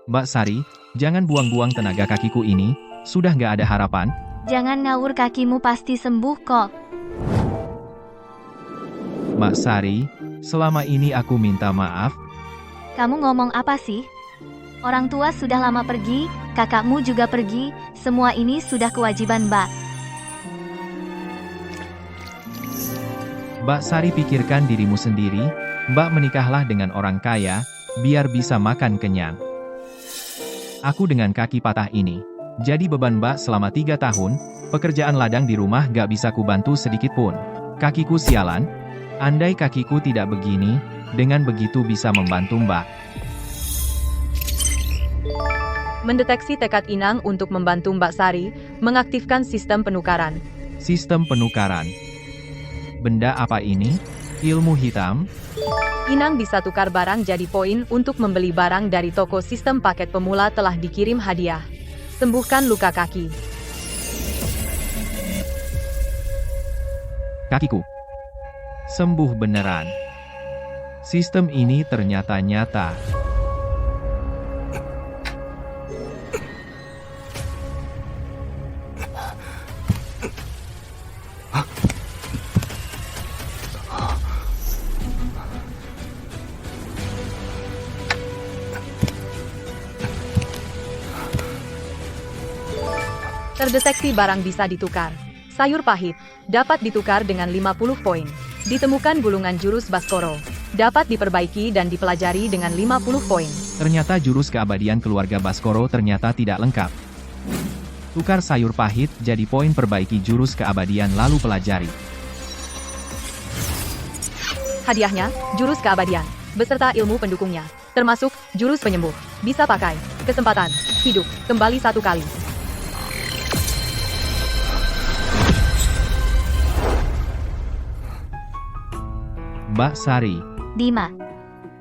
Mbak Sari, jangan buang-buang tenaga kakiku ini, sudah nggak ada harapan? Jangan ngawur, kakimu pasti sembuh kok. Mbak Sari, selama ini aku minta maaf. Kamu ngomong apa sih? Orang tua sudah lama pergi, kakakmu juga pergi, semua ini sudah kewajiban Mbak. Mbak Sari, pikirkan dirimu sendiri, Mbak menikahlah dengan orang kaya, biar bisa makan kenyang. Aku dengan kaki patah ini, jadi beban Mbak selama 3 tahun, pekerjaan ladang di rumah gak bisa kubantu sedikit pun. Kakiku sialan, andai kakiku tidak begini, dengan begitu bisa membantu Mbak. Mendeteksi tekad Inang untuk membantu Mbak Sari, mengaktifkan sistem penukaran. Sistem penukaran. Benda apa ini? Ilmu hitam? Inang bisa tukar barang jadi poin untuk membeli barang dari toko. Sistem paket pemula telah dikirim hadiah. Sembuhkan luka kaki. Kakiku sembuh beneran. Sistem ini ternyata nyata. Terdeteksi barang bisa ditukar. Sayur pahit, dapat ditukar dengan 50 poin. Ditemukan gulungan jurus Baskoro. Dapat diperbaiki dan dipelajari dengan 50 poin. Ternyata jurus keabadian keluarga Baskoro ternyata tidak lengkap. Tukar sayur pahit jadi poin, perbaiki jurus keabadian lalu pelajari. Hadiahnya, jurus keabadian, beserta ilmu pendukungnya. Termasuk, jurus penyembuh. Bisa pakai. Kesempatan, hidup, kembali 1 kali. Mbak Sari, Dima,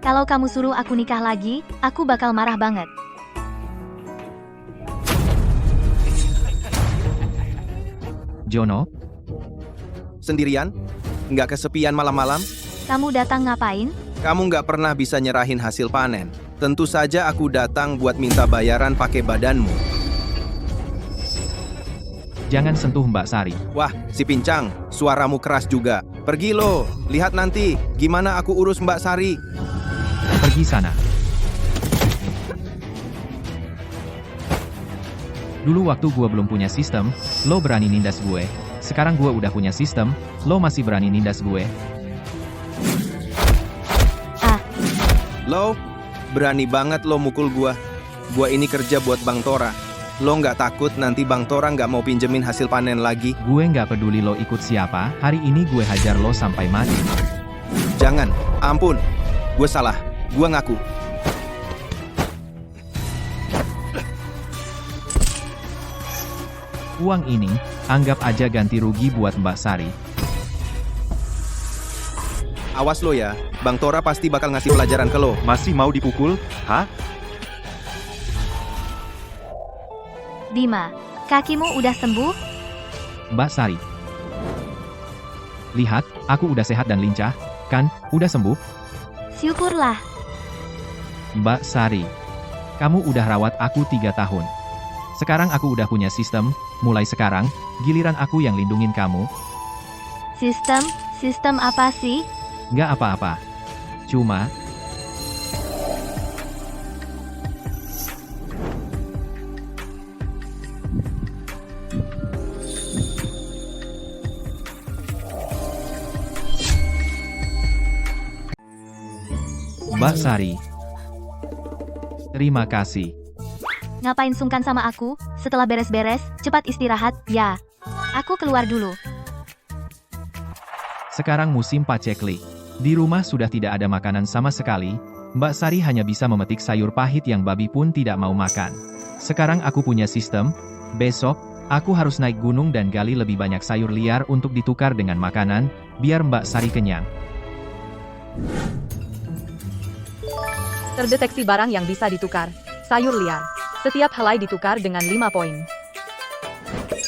kalau kamu suruh aku nikah lagi, aku bakal marah banget. Jono, Sendirian? Nggak kesepian malam-malam? Kamu datang ngapain? Kamu nggak pernah bisa nyerahin hasil panen. Tentu saja aku datang buat minta bayaran pakai badanmu. jangan sentuh Mbak Sari. Wah, si pincang, suaramu keras juga. Pergi lo, lihat nanti gimana aku urus Mbak Sari. Pergi sana. Dulu waktu gua belum punya sistem, lo berani nindas gue. Sekarang gua udah punya sistem, lo masih berani nindas gue. Lo, berani banget lo mukul gua. Gua ini kerja buat Bang Tora. Lo nggak takut nanti Bang Tora nggak mau pinjemin hasil panen lagi? Gue nggak peduli lo ikut siapa, hari ini gue hajar lo sampai mati. Jangan, ampun. Gue salah, gue ngaku. Uang ini, anggap aja ganti rugi buat Mbak Sari. Awas lo ya, Bang Tora pasti bakal ngasih pelajaran ke lo. Masih mau dipukul? Hah? Dima, kakimu udah sembuh? Mbak Sari. Lihat, aku udah sehat dan lincah, kan, udah sembuh. Syukurlah. Mbak Sari. Kamu udah rawat aku 3 tahun. Sekarang aku udah punya sistem, mulai sekarang, giliran aku yang lindungin kamu. Sistem apa sih? Nggak apa-apa. Cuma, Mbak Sari. Terima kasih. Ngapain sungkan sama aku? Setelah beres-beres, cepat istirahat, ya. Aku keluar dulu. Sekarang musim paceklik. Di rumah sudah tidak ada makanan sama sekali, Mbak Sari hanya bisa memetik sayur pahit yang babi pun tidak mau makan. Sekarang aku punya sistem, besok, aku harus naik gunung dan gali lebih banyak sayur liar untuk ditukar dengan makanan, biar Mbak Sari kenyang. Terdeteksi barang yang bisa ditukar. Sayur liar. Setiap helai ditukar dengan 5 poin.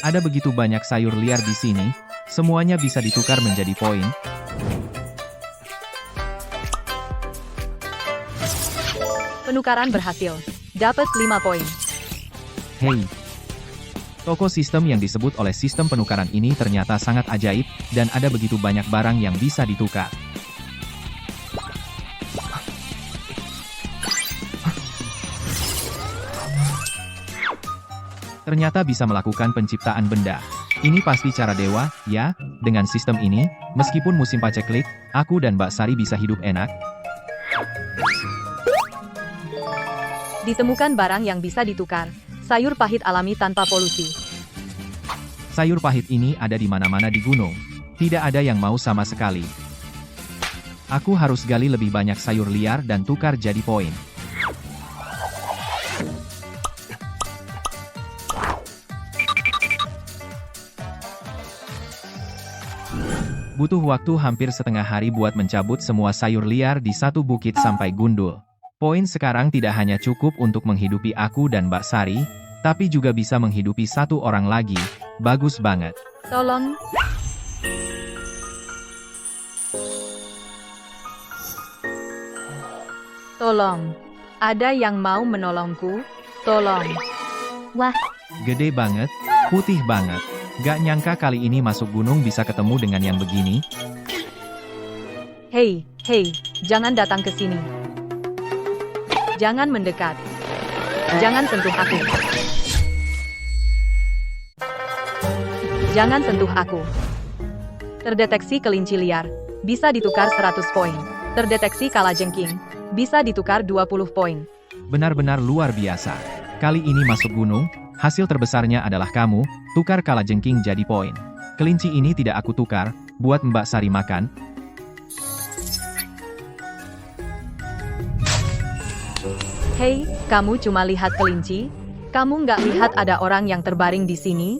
Ada begitu banyak sayur liar di sini, semuanya bisa ditukar menjadi poin. Penukaran berhasil. Dapat 5 poin. Hei. Toko sistem yang disebut oleh sistem penukaran ini ternyata sangat ajaib, dan ada begitu banyak barang yang bisa ditukar. Ternyata bisa melakukan penciptaan benda. Ini pasti cara dewa, ya? Dengan sistem ini, meskipun musim paceklik, aku dan Mbak Sari bisa hidup enak. Ditemukan barang yang bisa ditukar. Sayur pahit alami tanpa polusi. Sayur pahit ini ada di mana-mana di gunung. Tidak ada yang mau sama sekali. Aku harus gali lebih banyak sayur liar dan tukar jadi poin. Butuh waktu hampir setengah hari buat mencabut semua sayur liar di satu bukit sampai gundul. Poin sekarang tidak hanya cukup untuk menghidupi aku dan Mbak Sari, tapi juga bisa menghidupi satu orang lagi. Bagus banget. Tolong. Tolong. Ada yang mau menolongku? Tolong. Wah, Gede banget, putih banget. Gak nyangka kali ini masuk gunung bisa ketemu dengan yang begini. Hei, jangan datang ke sini. Jangan mendekat. Jangan sentuh aku. Jangan sentuh aku. Terdeteksi kelinci liar. Bisa ditukar 100 poin. Terdeteksi kalajengking. Bisa ditukar 20 poin. Benar-benar luar biasa. Kali ini masuk gunung, hasil terbesarnya adalah kamu, tukar kalajengking jadi poin. Kelinci ini tidak aku tukar, buat Mbak Sari makan. Hei, kamu cuma lihat kelinci? Kamu nggak lihat ada orang yang terbaring di sini?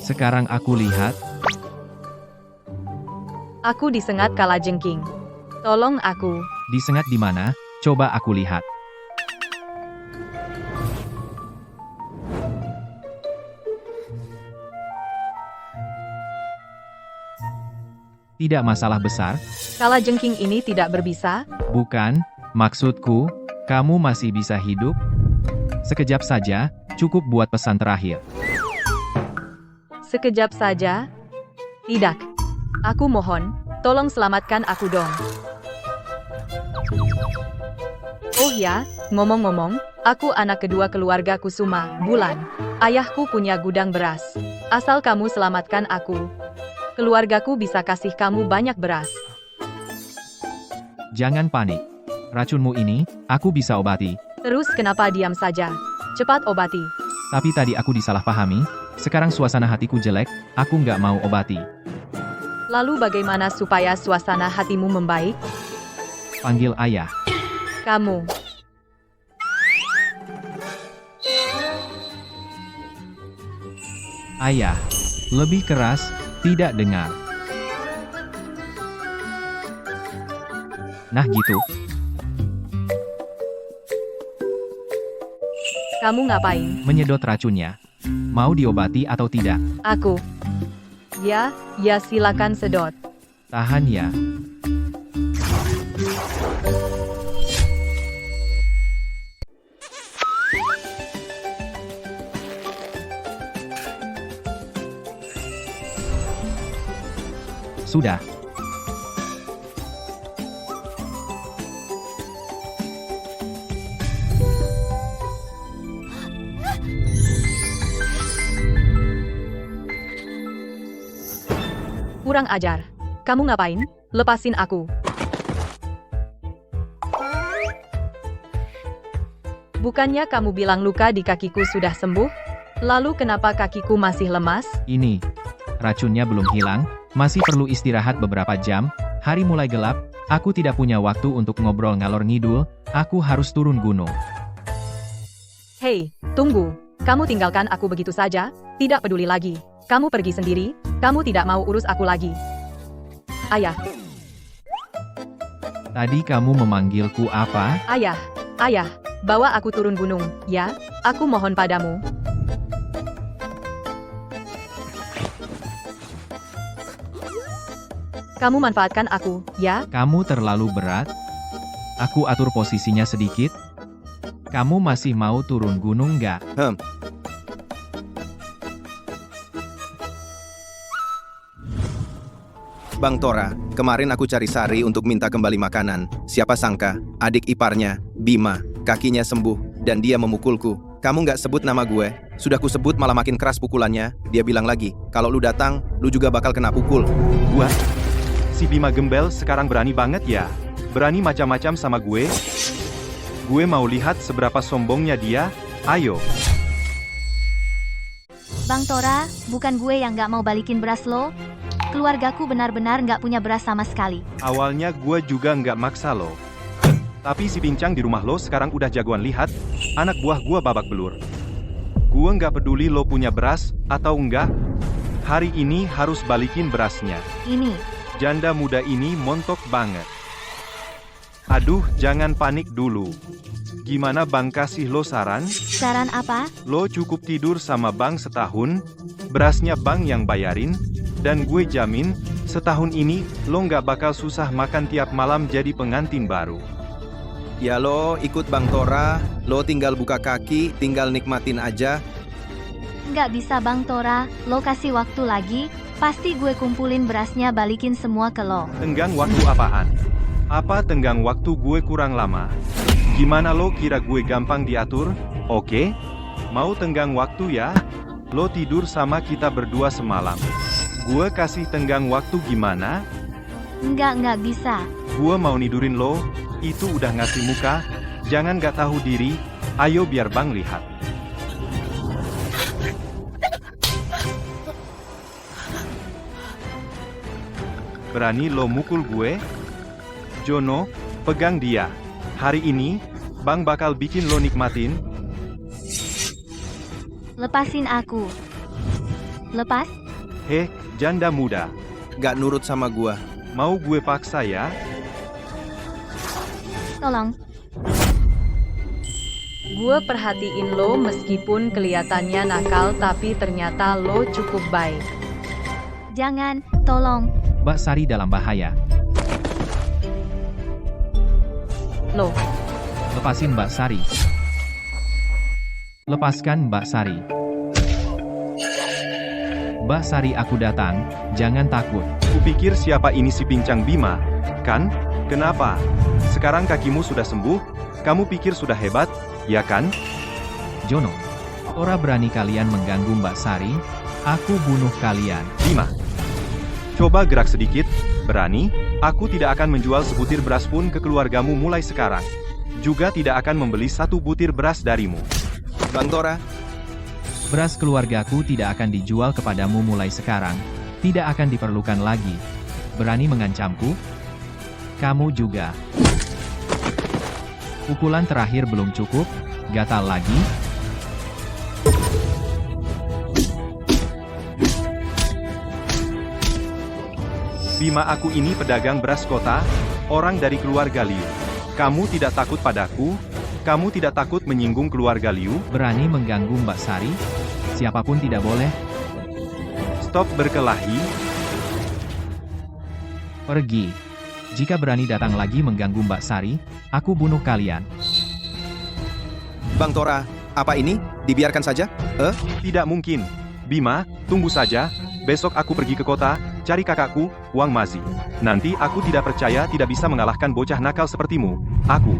Sekarang aku lihat, Aku disengat kalajengking. Tolong aku. disengat di mana? Coba aku lihat. Tidak masalah besar, Kalajengking ini tidak berbisa? bukan? Maksudku, kamu masih bisa hidup? Sekejap saja, cukup buat pesan terakhir. Sekejap saja? Tidak. Aku mohon, tolong selamatkan aku dong. Oh ya, ngomong-ngomong, aku anak kedua keluarga Kusuma, Bulan. Ayahku punya gudang beras. Asal kamu selamatkan aku, keluargaku bisa kasih kamu banyak beras. Jangan panik. Racunmu ini, aku bisa obati. Terus kenapa diam saja? Cepat obati. Tapi tadi aku disalahpahami, sekarang suasana hatiku jelek, aku nggak mau obati. Lalu bagaimana supaya suasana hatimu membaik? Panggil ayah. Kamu. Ayah. Lebih keras, tidak dengar. Nah gitu. Kamu ngapain? Menyedot racunnya. Mau diobati atau tidak? Aku. Ya silakan sedot. Tahan ya. Sudah. Kurang ajar. Kamu ngapain? Lepasin aku. Bukannya kamu bilang luka di kakiku sudah sembuh? Lalu kenapa kakiku masih lemas? Ini. Racunnya belum hilang, masih perlu istirahat beberapa jam. Hari mulai gelap, aku tidak punya waktu untuk ngobrol ngalor ngidul, aku harus turun gunung. Hei, tunggu. Kamu tinggalkan aku begitu saja? Tidak peduli lagi. Kamu pergi sendiri, kamu tidak mau urus aku lagi. Ayah, Tadi kamu memanggilku apa? ayah, bawa aku turun gunung, ya? Aku mohon padamu. Kamu manfaatkan aku, ya? Kamu terlalu berat. Aku atur posisinya sedikit. Kamu masih mau turun gunung nggak? Bang Tora, kemarin aku cari Sari untuk minta kembali makanan. Siapa sangka, adik iparnya, Bima, kakinya sembuh, dan dia memukulku. Kamu nggak sebut nama gue. Sudah ku sebut malah makin keras pukulannya. Dia bilang lagi, kalau lu datang, lu juga bakal kena pukul. Gua? Si Bima Gembel sekarang berani banget ya? Berani macam-macam sama gue? Gue mau lihat seberapa sombongnya dia. Ayo. Bang Tora, bukan gue yang nggak mau balikin beras lo. Keluargaku benar-benar nggak punya beras sama sekali. Awalnya gue juga nggak maksa lo. Tapi si Pincang di rumah lo sekarang udah jagoan lihat. Anak buah gue babak belur. Gue nggak peduli lo punya beras atau enggak. Hari ini harus balikin berasnya. Ini, Janda muda ini montok banget. Aduh, jangan panik dulu. Gimana Bang kasih lo saran? saran apa? Lo cukup tidur sama Bang setahun, berasnya Bang yang bayarin, dan gue jamin, setahun ini, lo nggak bakal susah makan tiap malam jadi pengantin baru. Ya lo ikut Bang Tora, lo tinggal buka kaki, tinggal nikmatin aja. Nggak bisa Bang Tora, lo kasih waktu lagi, pasti gue kumpulin berasnya balikin semua ke lo. Tenggang waktu apaan? Apa tenggang waktu gue kurang lama? Gimana lo kira gue gampang diatur? Oke? Mau tenggang waktu ya? Lo tidur sama kita berdua semalam. Gue kasih tenggang waktu gimana? Nggak bisa. Gue mau nidurin lo, itu udah ngasih muka, jangan gak tahu diri, ayo biar Bang lihat. Berani lo mukul gue? Jono, pegang dia. Hari ini, Bang bakal bikin lo nikmatin. Lepasin aku. Lepas? Heh, janda muda. Gak nurut sama gua. Mau gue paksa ya? Tolong. Gue perhatiin lo meskipun kelihatannya nakal tapi ternyata lo cukup baik. Jangan, tolong. Mbak Sari dalam bahaya. Lo, Lepasin Mbak Sari. Lepaskan Mbak Sari. Mbak Sari, aku datang, jangan takut. Kupikir siapa ini si Pincang Bima, kan? Kenapa? Sekarang kakimu sudah sembuh, kamu pikir sudah hebat, ya kan? Jono. Ora berani kalian mengganggu Mbak Sari, aku bunuh kalian. Bima. Coba gerak sedikit, berani? Aku tidak akan menjual sebutir beras pun ke keluargamu mulai sekarang. Juga tidak akan membeli satu butir beras darimu. Bang Tora, Beras keluargaku tidak akan dijual kepadamu mulai sekarang, tidak akan diperlukan lagi. Berani mengancamku? Kamu juga. Pukulan terakhir belum cukup, gatal lagi? Bima, aku ini pedagang beras kota, orang dari keluarga Liu. Kamu tidak takut padaku? Kamu tidak takut menyinggung keluarga Liu? Berani mengganggu Mbak Sari? Siapapun tidak boleh. Stop berkelahi. Pergi. Jika berani datang lagi mengganggu Mbak Sari, aku bunuh kalian. Bang Tora, apa ini? Dibiarkan saja? Tidak mungkin. Bima, tunggu saja. Besok aku pergi ke kota, cari kakakku, Wang Mazi. Nanti aku tidak percaya tidak bisa mengalahkan bocah nakal sepertimu. Aku.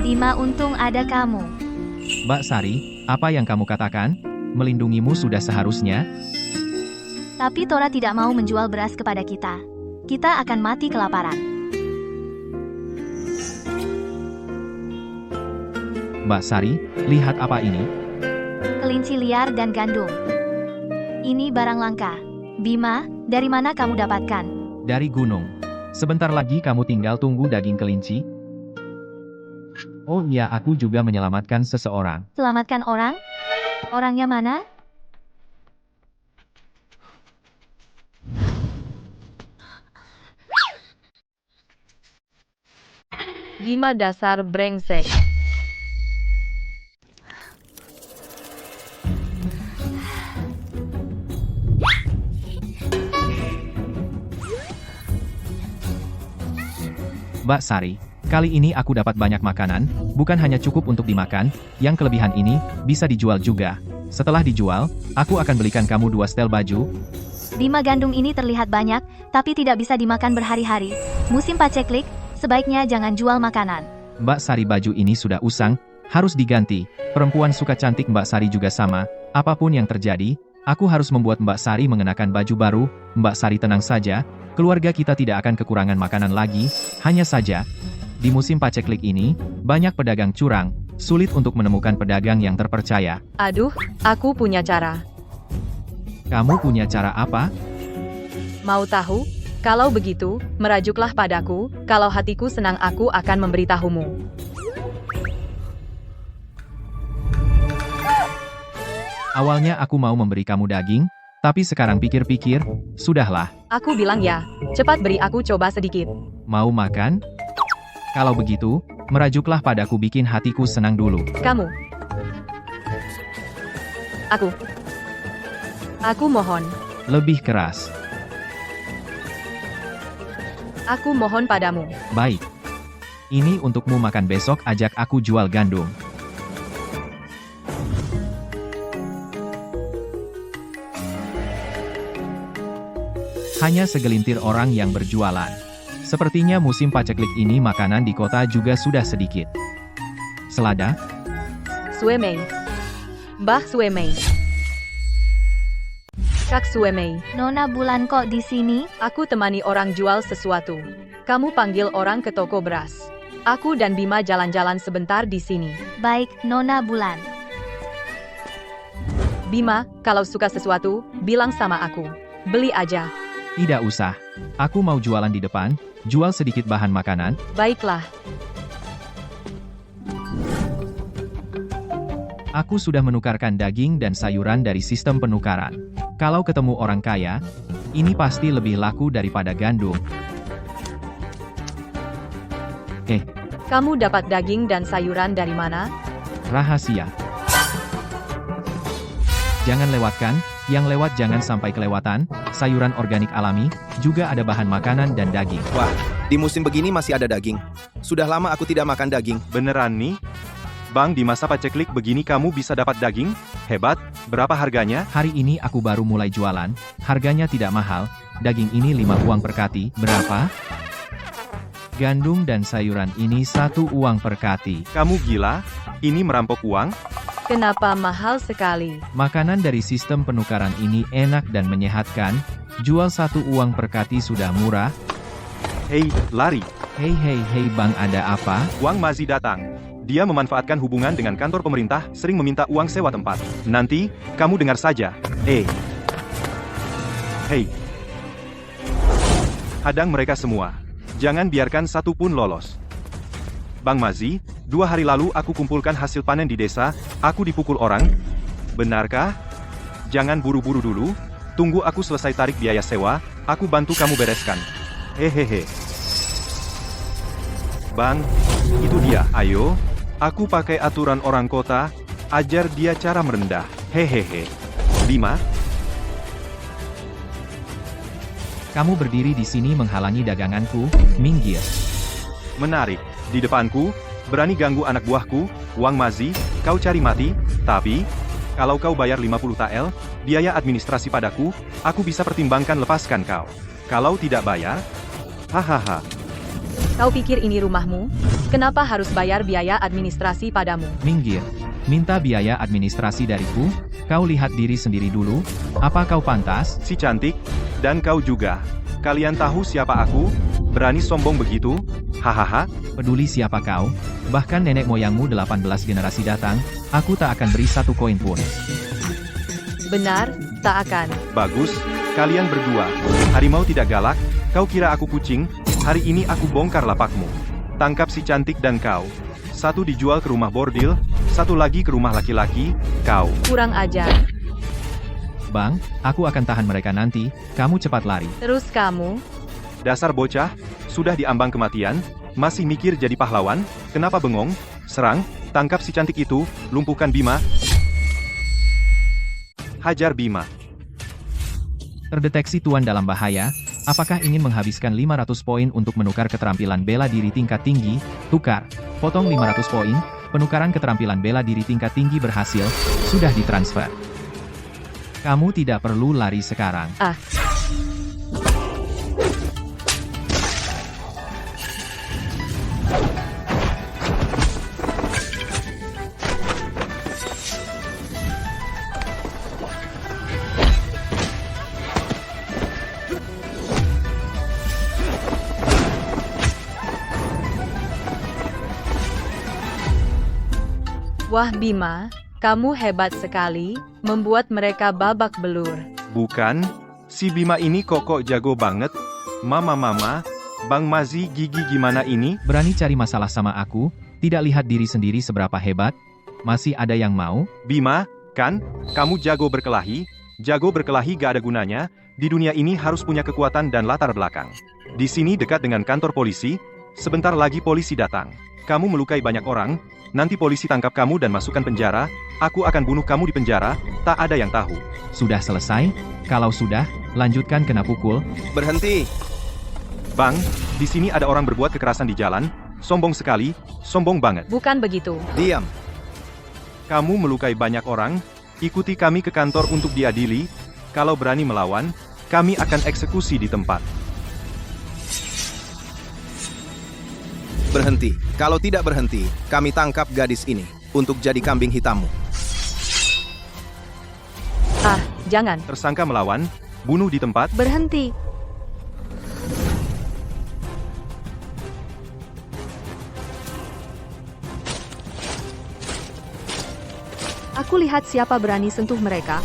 Bima, untung ada kamu. Mbak Sari, apa yang kamu katakan? Melindungimu sudah seharusnya? Tapi Tora tidak mau menjual beras kepada kita. Kita akan mati kelaparan. Mbak Sari, lihat apa ini? Kelinci liar dan gandum. Ini barang langka. Bima, dari mana kamu dapatkan? Dari gunung. Sebentar lagi kamu tinggal tunggu daging kelinci. Oh iya, aku juga menyelamatkan seseorang. Selamatkan orang? Orangnya mana? Bima dasar brengsek. Mbak Sari, kali ini aku dapat banyak makanan, bukan hanya cukup untuk dimakan, yang kelebihan ini, bisa dijual juga. Setelah dijual, aku akan belikan kamu 2 setel baju. Bima, gandum ini terlihat banyak, tapi tidak bisa dimakan berhari-hari. Musim paceklik, sebaiknya jangan jual makanan. Mbak Sari, baju ini sudah usang, harus diganti. Perempuan suka cantik, Mbak Sari juga sama. Apapun yang terjadi, aku harus membuat Mbak Sari mengenakan baju baru. Mbak Sari tenang saja, keluarga kita tidak akan kekurangan makanan lagi. Hanya saja, di musim paceklik ini, banyak pedagang curang, sulit untuk menemukan pedagang yang terpercaya. Aduh, aku punya cara. Kamu punya cara apa? Mau tahu? Kalau begitu, merajuklah padaku, kalau hatiku senang aku akan memberitahumu. Awalnya aku mau memberi kamu daging, tapi sekarang pikir-pikir, sudahlah. Aku bilang ya, cepat beri aku coba sedikit. Mau makan? Kalau begitu, merajuklah padaku, bikin hatiku senang dulu. Kamu. Aku mohon. Lebih keras. Aku mohon padamu. Baik. Ini untukmu makan besok, ajak aku jual gandum. Hanya segelintir orang yang berjualan. Sepertinya musim paceklik ini makanan di kota juga sudah sedikit. Selada? Suemei. Mbah Suemei. Kak Suemei. Nona Bulan kok di sini? Aku temani orang jual sesuatu. Kamu panggil orang ke toko beras. Aku dan Bima jalan-jalan sebentar di sini. Baik, Nona Bulan. Bima, kalau suka sesuatu, bilang sama aku. Beli aja. Tidak usah. Aku mau jualan di depan, jual sedikit bahan makanan. Baiklah. Aku sudah menukarkan daging dan sayuran dari sistem penukaran. Kalau ketemu orang kaya, ini pasti lebih laku daripada gandum. Kamu dapat daging dan sayuran dari mana? Rahasia. Jangan lewatkan, yang lewat jangan sampai kelewatan, sayuran organik alami, juga ada bahan makanan dan daging. Wah, di musim begini masih ada daging. Sudah lama aku tidak makan daging. Beneran nih? Bang, di masa paceklik begini kamu bisa dapat daging? Hebat, berapa harganya? Hari ini aku baru mulai jualan, harganya tidak mahal, daging ini 5 uang per kati. Berapa? Gandum dan sayuran ini 1 uang per kati. Kamu gila? Ini merampok uang? Kenapa mahal sekali? Makanan dari sistem penukaran ini enak dan menyehatkan, jual 1 uang per kati sudah murah. Hei, lari. Hei bang, ada apa? Wang Mazi datang. Dia memanfaatkan hubungan dengan kantor pemerintah, sering meminta uang sewa tempat. Nanti, kamu dengar saja. Hei. Hadang mereka semua. Jangan biarkan satu pun lolos. Bang Mazi, 2 hari lalu aku kumpulkan hasil panen di desa, aku dipukul orang. Benarkah? Jangan buru-buru dulu, tunggu aku selesai tarik biaya sewa, aku bantu kamu bereskan. Hehehe. Bang, itu dia, ayo. Aku pakai aturan orang kota, ajar dia cara merendah. Hehehe. Bima? Kamu berdiri di sini menghalangi daganganku, minggir. Menarik. Di depanku, berani ganggu anak buahku, Wang Mazi, kau cari mati, tapi, kalau kau bayar 50 tael, biaya administrasi padaku, aku bisa pertimbangkan lepaskan kau. Kalau tidak bayar, hahaha. Kau pikir ini rumahmu? Kenapa harus bayar biaya administrasi padamu? Minggir. Minta biaya administrasi dariku? Kau lihat diri sendiri dulu, apa kau pantas? Si cantik, dan kau juga. Kalian tahu siapa aku? Berani sombong begitu? Hahaha. Peduli siapa kau? Bahkan nenek moyangmu 18 generasi datang, aku tak akan beri 1 koin pun. Benar, tak akan. Bagus, kalian berdua. Harimau tidak galak, kau kira aku kucing? Hari ini aku bongkar lapakmu. Tangkap si cantik dan kau. 1 dijual ke rumah bordil, 1 lagi ke rumah laki-laki, kau. Kurang ajar. Bang, aku akan tahan mereka nanti, kamu cepat lari. Terus kamu? Dasar bocah, sudah diambang kematian, masih mikir jadi pahlawan, kenapa bengong? Serang, tangkap si cantik itu, lumpuhkan Bima. Hajar Bima. Terdeteksi tuan dalam bahaya, Apakah ingin menghabiskan 500 poin untuk menukar keterampilan bela diri tingkat tinggi? Tukar. Potong 500 poin. Penukaran keterampilan bela diri tingkat tinggi berhasil. Sudah ditransfer. Kamu tidak perlu lari sekarang. Wah Bima, kamu hebat sekali, membuat mereka babak belur. Bukan? Si Bima ini kok jago banget. Mama, Bang Mazi gigi gimana ini? Berani cari masalah sama aku? Tidak lihat diri sendiri seberapa hebat? Masih ada yang mau? Bima, kan? Kamu jago berkelahi? Jago berkelahi gak ada gunanya. Di dunia ini harus punya kekuatan dan latar belakang. Di sini dekat dengan kantor polisi. Sebentar lagi polisi datang. Kamu melukai banyak orang. Nanti polisi tangkap kamu dan masukkan penjara. Aku akan bunuh kamu di penjara. Tak ada yang tahu. Sudah selesai? Kalau sudah, lanjutkan kena pukul. Berhenti. Bang, di sini ada orang berbuat kekerasan di jalan. Sombong sekali, sombong banget. Bukan begitu. Diam. Kamu melukai banyak orang. Ikuti kami ke kantor untuk diadili. Kalau berani melawan, kami akan eksekusi di tempat. Berhenti. Kalau tidak berhenti, kami tangkap gadis ini untuk jadi kambing hitammu. Jangan. Tersangka melawan, bunuh di tempat. Berhenti. Aku lihat siapa berani sentuh mereka.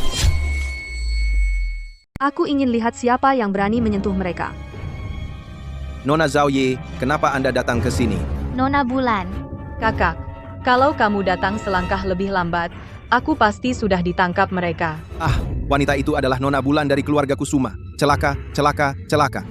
Aku ingin lihat siapa yang berani menyentuh mereka. Nona Zhaoyi, kenapa Anda datang ke sini? Nona Bulan. Kakak, kalau kamu datang selangkah lebih lambat, aku pasti sudah ditangkap mereka. Wanita itu adalah Nona Bulan dari keluarga Kusuma. Celaka, celaka, celaka.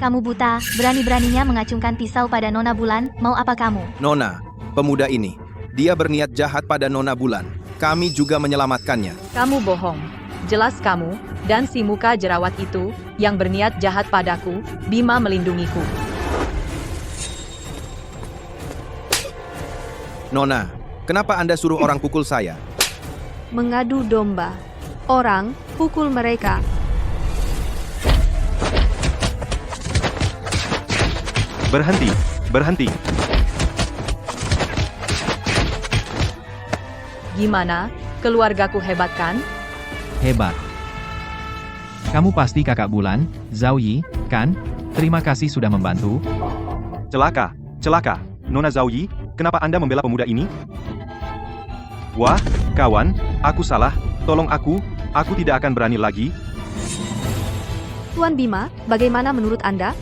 Kamu buta, berani-beraninya mengacungkan pisau pada Nona Bulan, mau apa kamu? Nona, pemuda ini, dia berniat jahat pada Nona Bulan. Kami juga menyelamatkannya. Kamu bohong. Jelas kamu, dan si muka jerawat itu, yang berniat jahat padaku, Bima melindungiku. Nona, kenapa Anda suruh orang pukul saya? Mengadu domba. Orang, pukul mereka. Berhenti, berhenti. Gimana? Keluargaku hebat kan? Hebat. Kamu pasti kakak Bulan, Zhaoyi, kan? Terima kasih sudah membantu. Celaka, celaka. Nona Zhaoyi, kenapa Anda membela pemuda ini? Wah, kawan, aku salah. Tolong aku tidak akan berani lagi. Tuan Bima, bagaimana menurut Anda?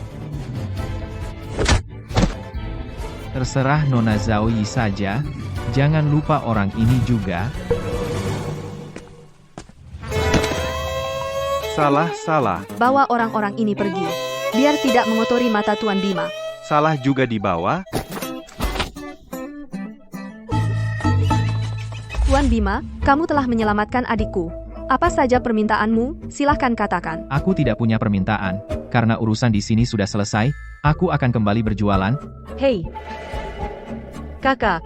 Terserah Nona Zhaoyi saja. Jangan lupa orang ini juga. Salah. Bawa orang-orang ini pergi. Biar tidak mengotori mata Tuan Bima. Salah juga dibawa. Tuan Bima, kamu telah menyelamatkan adikku. Apa saja permintaanmu, silahkan katakan. Aku tidak punya permintaan. Karena urusan di sini sudah selesai, aku akan kembali berjualan. Hei, kakak,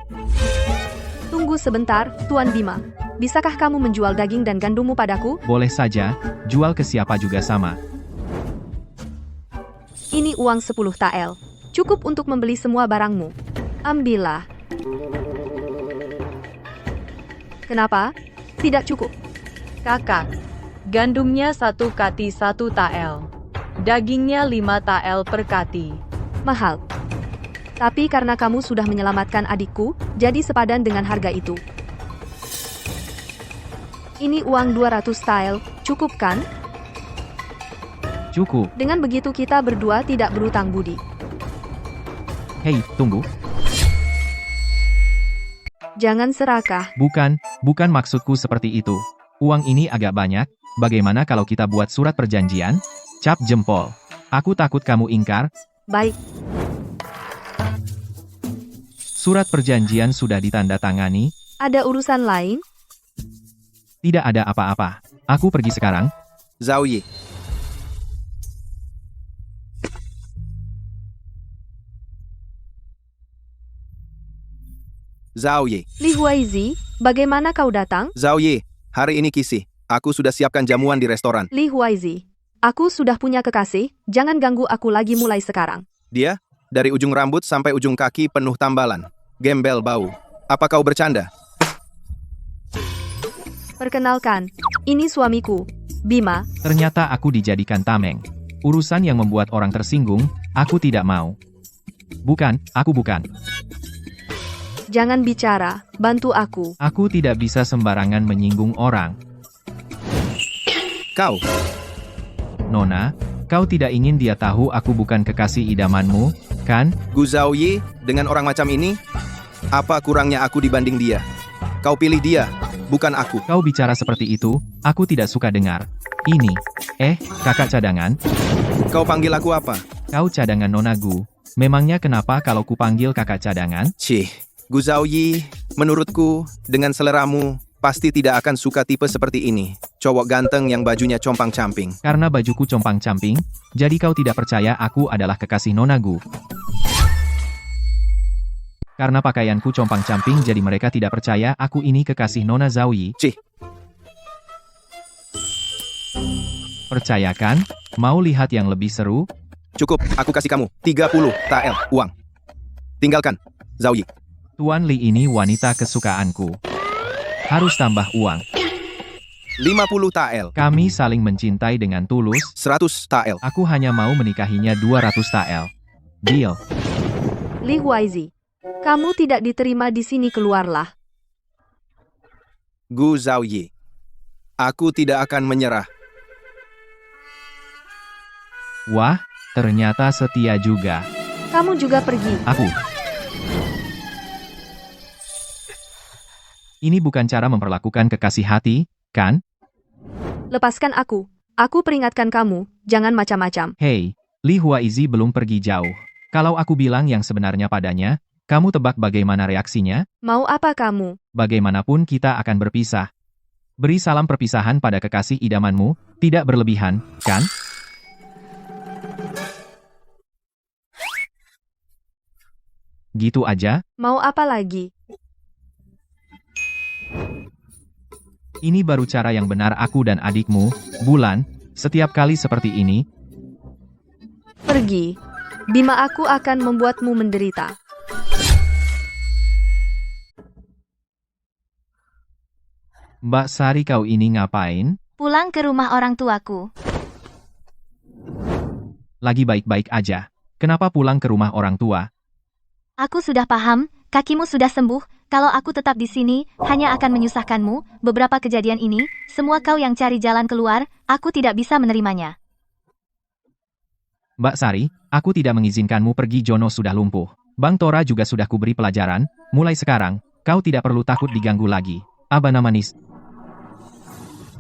Tunggu sebentar, Tuan Bima. Bisakah kamu menjual daging dan gandummu padaku? Boleh saja, jual ke siapa juga sama. Ini uang 10 tael. Cukup untuk membeli semua barangmu. Ambillah. Kenapa? Tidak cukup. kakak. Gandumnya 1 kati 1 tael. Dagingnya 5 tael per kati. Mahal. Tapi karena kamu sudah menyelamatkan adikku, jadi sepadan dengan harga itu. Ini uang 200 tael, cukup kan? Cukup. Dengan begitu kita berdua tidak berutang budi. Hei, tunggu. Jangan serakah. Bukan maksudku seperti itu. Uang ini agak banyak, bagaimana kalau kita buat surat perjanjian? Cap jempol. Aku takut kamu ingkar. Baik. Surat perjanjian sudah ditandatangani. Ada urusan lain? Tidak ada apa-apa. Aku pergi sekarang. Zhaoyi. Zhao Ye. Li Huaizi, bagaimana kau datang? Zhao Ye, hari ini Kisi. Aku sudah siapkan jamuan di restoran. Li Huaizi, aku sudah punya kekasih, jangan ganggu aku lagi mulai sekarang. Dia, dari ujung rambut sampai ujung kaki penuh tambalan. Gembel bau. Apa kau bercanda? Perkenalkan, ini suamiku, Bima. Ternyata aku dijadikan tameng. Urusan yang membuat orang tersinggung, aku tidak mau. Bukan, aku bukan. Jangan bicara, bantu aku. Aku tidak bisa sembarangan menyinggung orang. Kau, Nona, kau tidak ingin dia tahu aku bukan kekasih idamanmu, kan? Gu Zhao Ye, dengan orang macam ini, apa kurangnya aku dibanding dia? Kau pilih dia, bukan aku. Kau bicara seperti itu, aku tidak suka dengar. Ini, kakak cadangan, Kau panggil aku apa? kau cadangan Nona Gu. Memangnya kenapa kalau kupanggil kakak cadangan? Cih, Gu Zhao Ye, menurutku, dengan seleramu, pasti tidak akan suka tipe seperti ini. Cowok ganteng yang bajunya compang-camping. Karena bajuku compang-camping, jadi kau tidak percaya aku adalah kekasih Nona Gu. Karena pakaianku compang-camping jadi mereka tidak percaya aku ini kekasih Nona Zhao Ye. Cih, Percayakan, mau lihat yang lebih seru? cukup, aku kasih kamu 30 TL uang. Tinggalkan, Zhao Ye. Tuan Li ini wanita kesukaanku. Harus tambah uang. 50 TL, Kami saling mencintai dengan tulus. 100 TL. Aku hanya mau menikahinya 200 TL. Deal. Li Huaizi, kamu tidak diterima di sini, keluarlah. Gu Zhao Ye, aku tidak akan menyerah. Wah, ternyata setia juga. Kamu juga pergi. Aku. Ini bukan cara memperlakukan kekasih hati, kan? Lepaskan aku. Aku peringatkan kamu, jangan macam-macam. Hei, Li Huaizi belum pergi jauh. Kalau aku bilang yang sebenarnya padanya, kamu tebak bagaimana reaksinya? Mau apa kamu? Bagaimanapun kita akan berpisah. Beri salam perpisahan pada kekasih idamanmu, tidak berlebihan, kan? Gitu aja? Mau apa lagi? Ini baru cara yang benar aku dan adikmu, Bulan, setiap kali seperti ini. Pergi. Bima, aku akan membuatmu menderita. Mbak Sari, kau ini ngapain? Pulang ke rumah orang tuaku. Lagi baik-baik aja. Kenapa pulang ke rumah orang tua? Aku sudah paham, kakimu sudah sembuh. Kalau aku tetap di sini, hanya akan menyusahkanmu. Beberapa kejadian ini, semua kau yang cari jalan keluar, aku tidak bisa menerimanya. Mbak Sari, aku tidak mengizinkanmu pergi. Jono sudah lumpuh. Bang Tora juga sudah kuberi pelajaran. Mulai sekarang, kau tidak perlu takut diganggu lagi. Abana manis.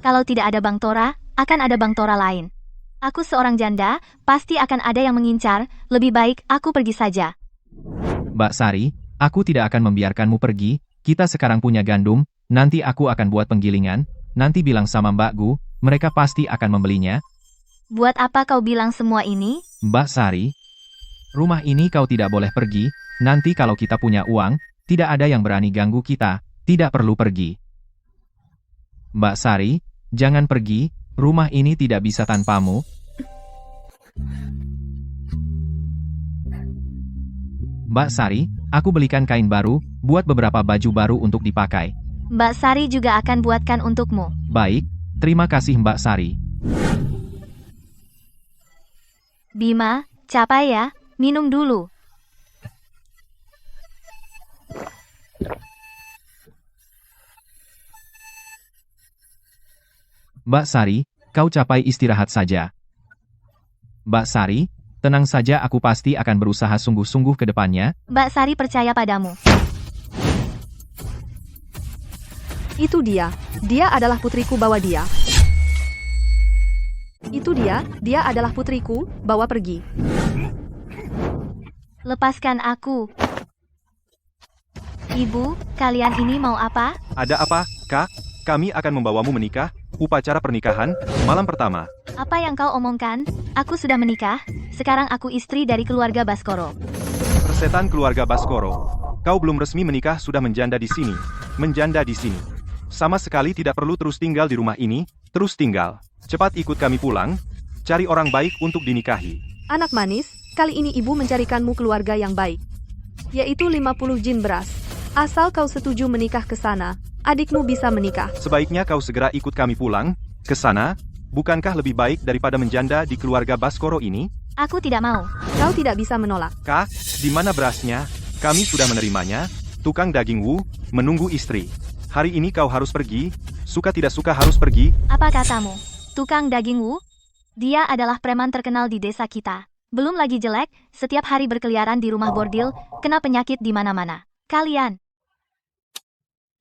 Kalau tidak ada Bang Tora, akan ada Bang Tora lain. Aku seorang janda, pasti akan ada yang mengincar. Lebih baik aku pergi saja. Mbak Sari, aku tidak akan membiarkanmu pergi. Kita sekarang punya gandum. Nanti aku akan buat penggilingan. Nanti bilang sama Mbak Gu, mereka pasti akan membelinya. Buat apa kau bilang semua ini? Mbak Sari, rumah ini kau tidak boleh pergi. Nanti kalau kita punya uang, tidak ada yang berani ganggu kita. Tidak perlu pergi. Mbak Sari, jangan pergi. Rumah ini tidak bisa tanpamu. Mbak Sari, aku belikan kain baru, buat beberapa baju baru untuk dipakai. Mbak Sari juga akan buatkan untukmu. Baik, terima kasih Mbak Sari. Bima, capai ya, minum dulu. Mbak Sari, kau capai istirahat saja. Mbak Sari, tenang saja, aku pasti akan berusaha sungguh-sungguh ke depannya. Mbak Sari percaya padamu. Itu dia. Dia adalah putriku, bawa dia. Itu dia adalah putriku, bawa pergi. Lepaskan aku. Ibu, kalian ini mau apa? Ada apa, Kak? Kami akan membawamu menikah, upacara pernikahan, malam pertama. Apa yang kau omongkan? Aku sudah menikah. Sekarang aku istri dari keluarga Baskoro. Persetan keluarga Baskoro. Kau belum resmi menikah sudah menjanda di sini. Menjanda di sini. Sama sekali tidak perlu terus tinggal di rumah ini, terus tinggal. Cepat ikut kami pulang, cari orang baik untuk dinikahi. Anak manis, kali ini ibu mencarikanmu keluarga yang baik. Yaitu 50 jin beras. Asal kau setuju menikah ke sana, adikmu bisa menikah. Sebaiknya kau segera ikut kami pulang, ke sana. Bukankah lebih baik daripada menjanda di keluarga Baskoro ini? Aku tidak mau. Kau tidak bisa menolak. Kak, di mana berasnya? Kami sudah menerimanya. Tukang daging Wu, menunggu istri. Hari ini kau harus pergi, suka tidak suka harus pergi. Apa katamu? Tukang daging Wu? Dia adalah preman terkenal di desa kita. Belum lagi jelek, setiap hari berkeliaran di rumah bordil, kena penyakit di mana-mana. Kalian,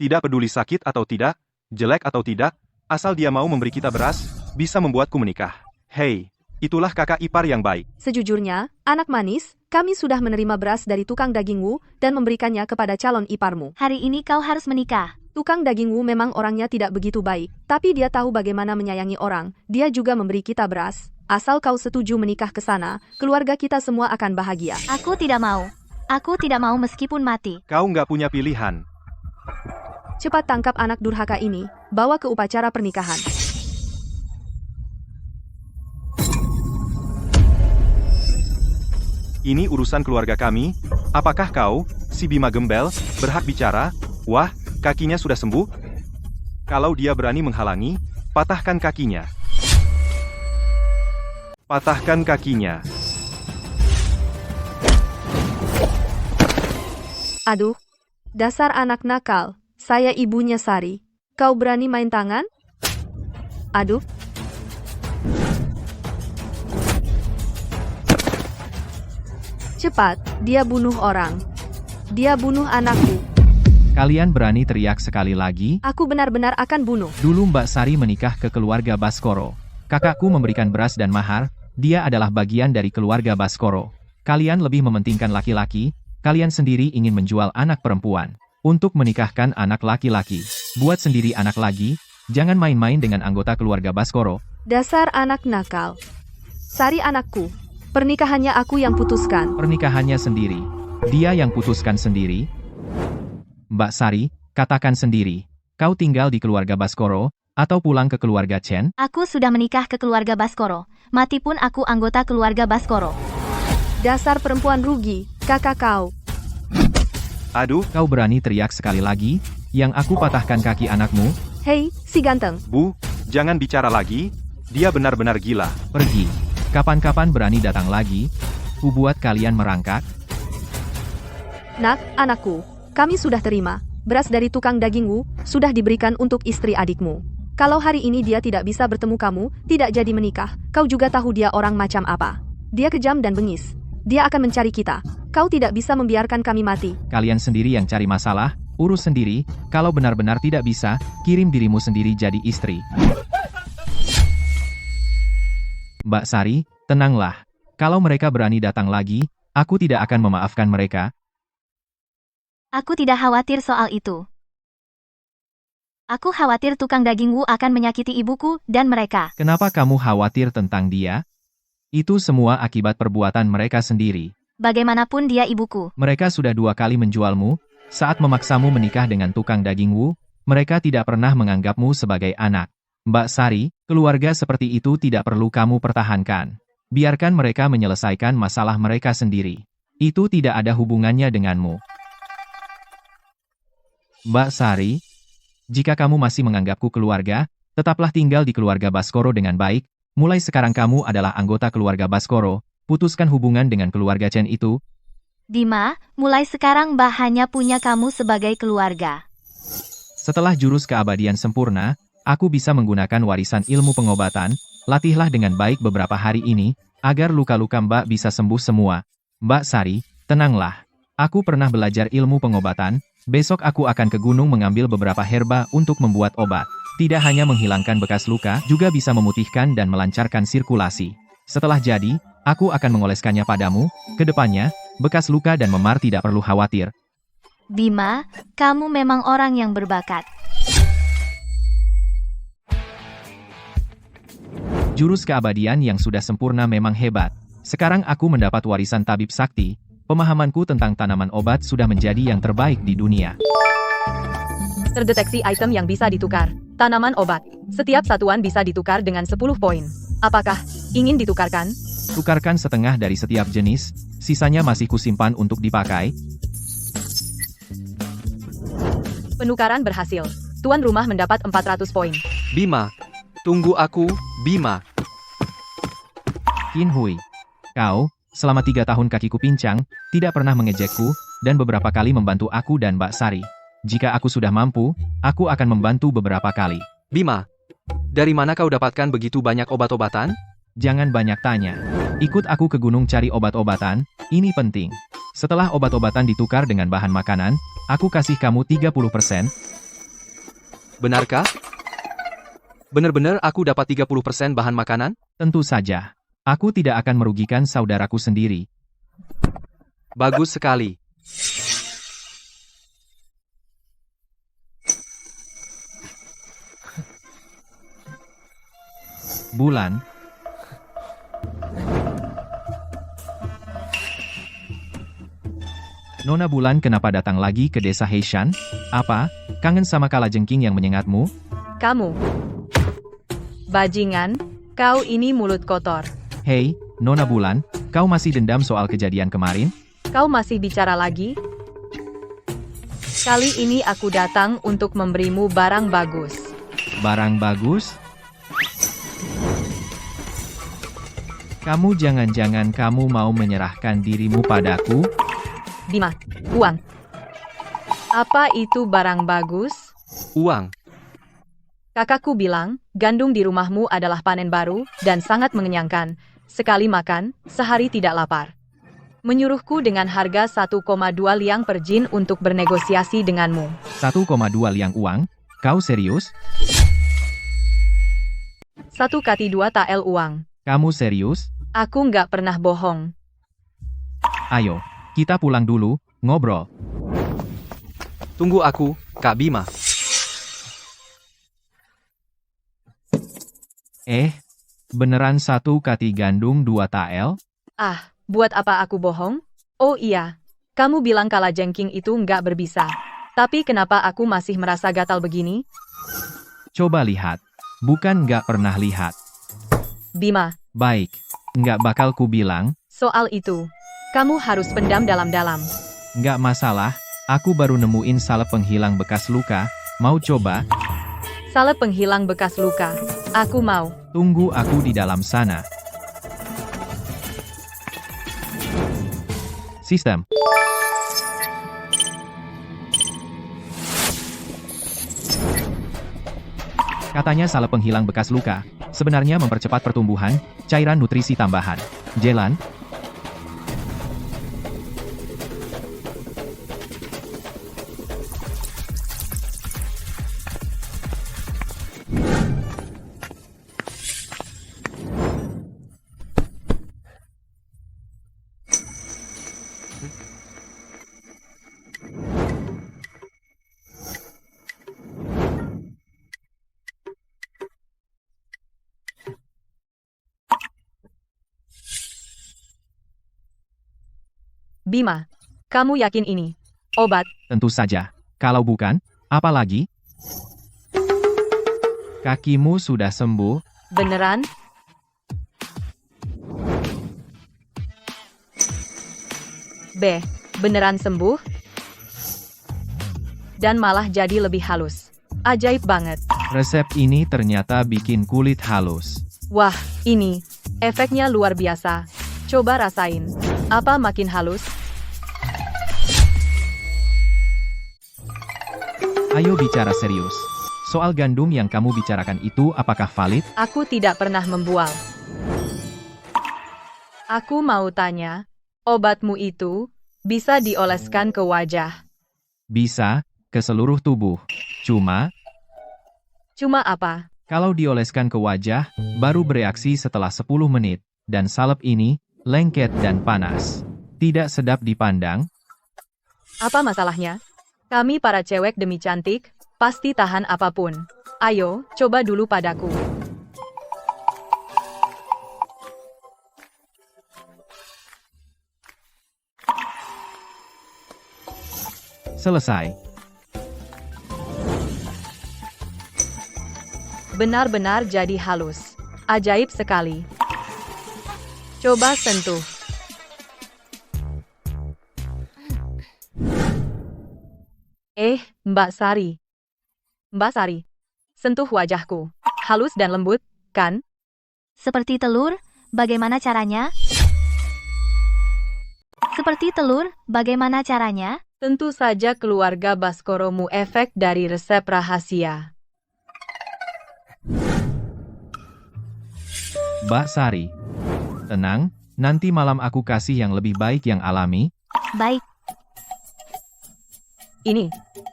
Tidak peduli sakit atau tidak, jelek atau tidak, asal dia mau memberi kita beras, bisa membuatku menikah. Hei, itulah kakak ipar yang baik. Sejujurnya, anak manis, kami sudah menerima beras dari tukang daging Wu dan memberikannya kepada calon iparmu. hari ini kau harus menikah. Tukang daging Wu memang orangnya tidak begitu baik, tapi dia tahu bagaimana menyayangi orang. Dia juga memberi kita beras. Asal kau setuju menikah ke sana, keluarga kita semua akan bahagia. Aku tidak mau. Aku tidak mau meskipun mati. Kau nggak punya pilihan. Cepat tangkap anak durhaka ini, bawa ke upacara pernikahan. Ini urusan keluarga kami. Apakah kau, si Bima Gembel, berhak bicara? Wah, kakinya sudah sembuh? Kalau dia berani menghalangi, patahkan kakinya. Patahkan kakinya. Aduh, dasar anak nakal. Saya ibunya Sari. Kau berani main tangan? Aduh. Cepat, dia bunuh orang. Dia bunuh anakku. Kalian berani teriak sekali lagi? Aku benar-benar akan bunuh. Dulu Mbak Sari menikah ke keluarga Baskoro. Kakakku memberikan beras dan mahar, dia adalah bagian dari keluarga Baskoro. Kalian lebih mementingkan laki-laki, kalian sendiri ingin menjual anak perempuan. Untuk menikahkan anak laki-laki. Buat sendiri anak lagi, jangan main-main dengan anggota keluarga Baskoro. Dasar anak nakal. Sari anakku. Pernikahannya aku yang putuskan. Pernikahannya sendiri. Dia yang putuskan sendiri. Mbak Sari, katakan sendiri. Kau tinggal di keluarga Baskoro, atau pulang ke keluarga Chen? Aku sudah menikah ke keluarga Baskoro. Mati pun aku anggota keluarga Baskoro. Dasar perempuan rugi, kakak kau. Aduh, Kau berani teriak sekali lagi? Yang aku patahkan kaki anakmu? Hei, si ganteng. Bu, jangan bicara lagi. Dia benar-benar gila. Pergi. Kapan-kapan berani datang lagi? Ku buat kalian merangkak. Nak, anakku. Kami sudah terima. Beras dari tukang daging Wu sudah diberikan untuk istri adikmu. Kalau hari ini dia tidak bisa bertemu kamu, tidak jadi menikah, kau juga tahu dia orang macam apa. Dia kejam dan bengis. Dia akan mencari kita. Kau tidak bisa membiarkan kami mati. Kalian sendiri yang cari masalah, urus sendiri. Kalau benar-benar tidak bisa, kirim dirimu sendiri jadi istri. Mbak Sari, tenanglah. Kalau mereka berani datang lagi, aku tidak akan memaafkan mereka. Aku tidak khawatir soal itu. Aku khawatir tukang daging Wu akan menyakiti ibuku dan mereka. Kenapa kamu khawatir tentang dia? Itu semua akibat perbuatan mereka sendiri. Bagaimanapun dia ibuku. Mereka sudah 2 kali menjualmu. Saat memaksamu menikah dengan tukang daging Wu, mereka tidak pernah menganggapmu sebagai anak. Mbak Sari, keluarga seperti itu tidak perlu kamu pertahankan. Biarkan mereka menyelesaikan masalah mereka sendiri. Itu tidak ada hubungannya denganmu. Mbak Sari, jika kamu masih menganggapku keluarga, tetaplah tinggal di keluarga Baskoro dengan baik. Mulai sekarang kamu adalah anggota keluarga Baskoro. Putuskan hubungan dengan keluarga Chen itu. Bima, mulai sekarang Mbah hanya punya kamu sebagai keluarga. Setelah jurus keabadian sempurna, aku bisa menggunakan warisan ilmu pengobatan. Latihlah dengan baik beberapa hari ini, agar luka-luka Mbak bisa sembuh semua. Mbak Sari, tenanglah. Aku pernah belajar ilmu pengobatan. Besok aku akan ke gunung mengambil beberapa herba untuk membuat obat. Tidak hanya menghilangkan bekas luka, juga bisa memutihkan dan melancarkan sirkulasi. Setelah jadi, aku akan mengoleskannya padamu. Kedepannya, bekas luka dan memar tidak perlu khawatir. Bima, kamu memang orang yang berbakat. Jurus keabadian yang sudah sempurna memang hebat. Sekarang aku mendapat warisan tabib sakti. Pemahamanku tentang tanaman obat sudah menjadi yang terbaik di dunia. Terdeteksi item yang bisa ditukar. Tanaman obat. Setiap satuan bisa ditukar dengan 10 poin. Apakah ingin ditukarkan? Tukarkan setengah dari setiap jenis, sisanya masih kusimpan untuk dipakai. Penukaran berhasil. Tuan rumah mendapat 400 poin. Bima, tunggu aku, Bima. Qin Hui. Kau, selama 3 tahun kakiku pincang, tidak pernah mengejekku, dan beberapa kali membantu aku dan Mbak Sari. Jika aku sudah mampu, aku akan membantu beberapa kali. Bima, dari mana kau dapatkan begitu banyak obat-obatan? Jangan banyak tanya. Ikut aku ke gunung cari obat-obatan, ini penting. Setelah obat-obatan ditukar dengan bahan makanan, aku kasih kamu 30%. Benarkah? Benar-benar aku dapat 30% bahan makanan? Tentu saja. Aku tidak akan merugikan saudaraku sendiri. Bagus sekali. Bulan. Nona Bulan kenapa datang lagi ke desa Heishan? Apa? Kangen sama kalajengking yang menyengatmu? Kamu. Bajingan, kau ini mulut kotor. Hei, Nona Bulan, kau masih dendam soal kejadian kemarin? Kau masih bicara lagi? Kali ini aku datang untuk memberimu barang bagus. Barang bagus? Kamu jangan-jangan kamu mau menyerahkan dirimu padaku? Bima, uang. Apa itu barang bagus? Uang. Kakakku bilang, gandum di rumahmu adalah panen baru, dan sangat mengenyangkan. Sekali makan, sehari tidak lapar. Menyuruhku dengan harga 1,2 liang per jin untuk bernegosiasi denganmu. 1,2 liang uang? Kau serius? 1 kati 2 tael uang. Kamu serius? Aku nggak pernah bohong. Ayo, kita pulang dulu, ngobrol. Tunggu aku, Kak Bima. Beneran 1 kati gandum 2 tael? Ah, buat apa aku bohong? Oh iya, kamu bilang kalajengking itu nggak berbisa. Tapi kenapa aku masih merasa gatal begini? Coba lihat. Bukan nggak pernah lihat. Bima, Baik, nggak bakal ku bilang. soal itu, kamu harus pendam dalam-dalam. Nggak masalah, aku baru nemuin salep penghilang bekas luka. Mau coba? Salep penghilang bekas luka. Aku mau. Tunggu aku di dalam sana. Sistem. Katanya salep penghilang bekas luka, sebenarnya mempercepat pertumbuhan, cairan nutrisi tambahan. Jelan? Bima, kamu yakin ini obat? Tentu saja. Kalau bukan, apa lagi? Kakimu sudah sembuh? Beneran? Beneran sembuh? Dan malah jadi lebih halus. Ajaib banget. Resep ini ternyata bikin kulit halus. Wah, ini efeknya luar biasa. Coba rasain. Apa makin halus? Ayo bicara serius. Soal gandum yang kamu bicarakan itu apakah valid? Aku tidak pernah membual. Aku mau tanya, obatmu itu bisa dioleskan ke wajah. Bisa, ke seluruh tubuh. Cuma Apa? kalau dioleskan ke wajah, baru bereaksi setelah 10 menit. Dan salep ini, lengket dan panas. Tidak sedap dipandang. Apa masalahnya? Kami para cewek demi cantik, pasti tahan apapun. Ayo, coba dulu padaku. Selesai. Benar-benar jadi halus. Ajaib sekali. Coba sentuh. Mbak Sari. Mbak Sari, sentuh wajahku. Halus dan lembut, kan? Seperti telur, bagaimana caranya? Seperti telur, bagaimana caranya? Tentu saja keluarga Baskoromu efek dari resep rahasia. Mbak Sari. Tenang, nanti malam aku kasih yang lebih baik yang alami. Baik,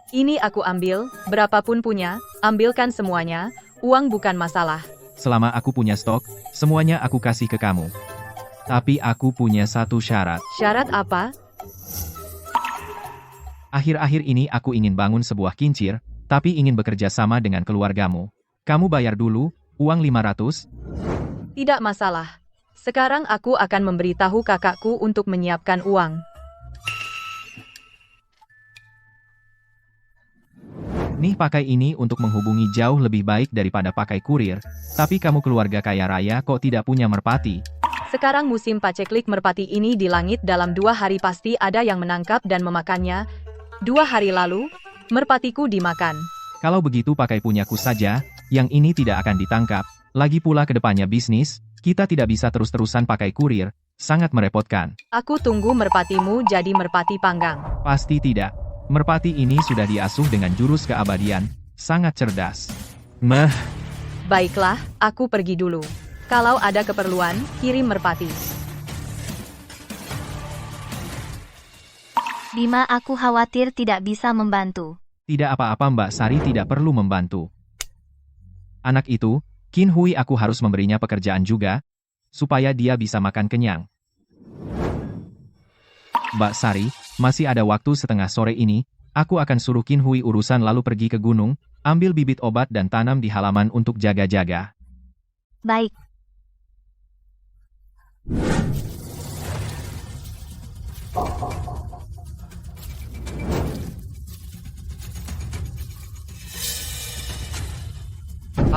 Ini aku ambil, berapapun punya, ambilkan semuanya, uang bukan masalah. Selama aku punya stok, semuanya aku kasih ke kamu. Tapi aku punya satu syarat. Syarat apa? Akhir-akhir ini aku ingin bangun sebuah kincir, tapi ingin bekerja sama dengan keluargamu. Kamu bayar dulu, uang 500? Tidak masalah. Sekarang aku akan memberitahu kakakku untuk menyiapkan uang. Nih pakai ini untuk menghubungi jauh lebih baik daripada pakai kurir, tapi kamu keluarga kaya raya kok tidak punya merpati? Sekarang musim paceklik merpati ini di langit dalam 2 hari pasti ada yang menangkap dan memakannya. 2 hari lalu, merpatiku dimakan. Kalau begitu pakai punyaku saja, yang ini tidak akan ditangkap. Lagi pula kedepannya bisnis, kita tidak bisa terus-terusan pakai kurir, sangat merepotkan. Aku tunggu merpatimu jadi merpati panggang. Pasti tidak. Merpati ini sudah diasuh dengan jurus keabadian, sangat cerdas. Baiklah, aku pergi dulu. Kalau ada keperluan, kirim merpati. Bima, aku khawatir tidak bisa membantu. Tidak apa-apa Mbak Sari, tidak perlu membantu. Anak itu, Qin Hui, aku harus memberinya pekerjaan juga, supaya dia bisa makan kenyang. Mbak Sari, masih ada waktu setengah sore ini, aku akan suruh Qin Hui urusan lalu pergi ke gunung, ambil bibit obat dan tanam di halaman untuk jaga-jaga. Baik,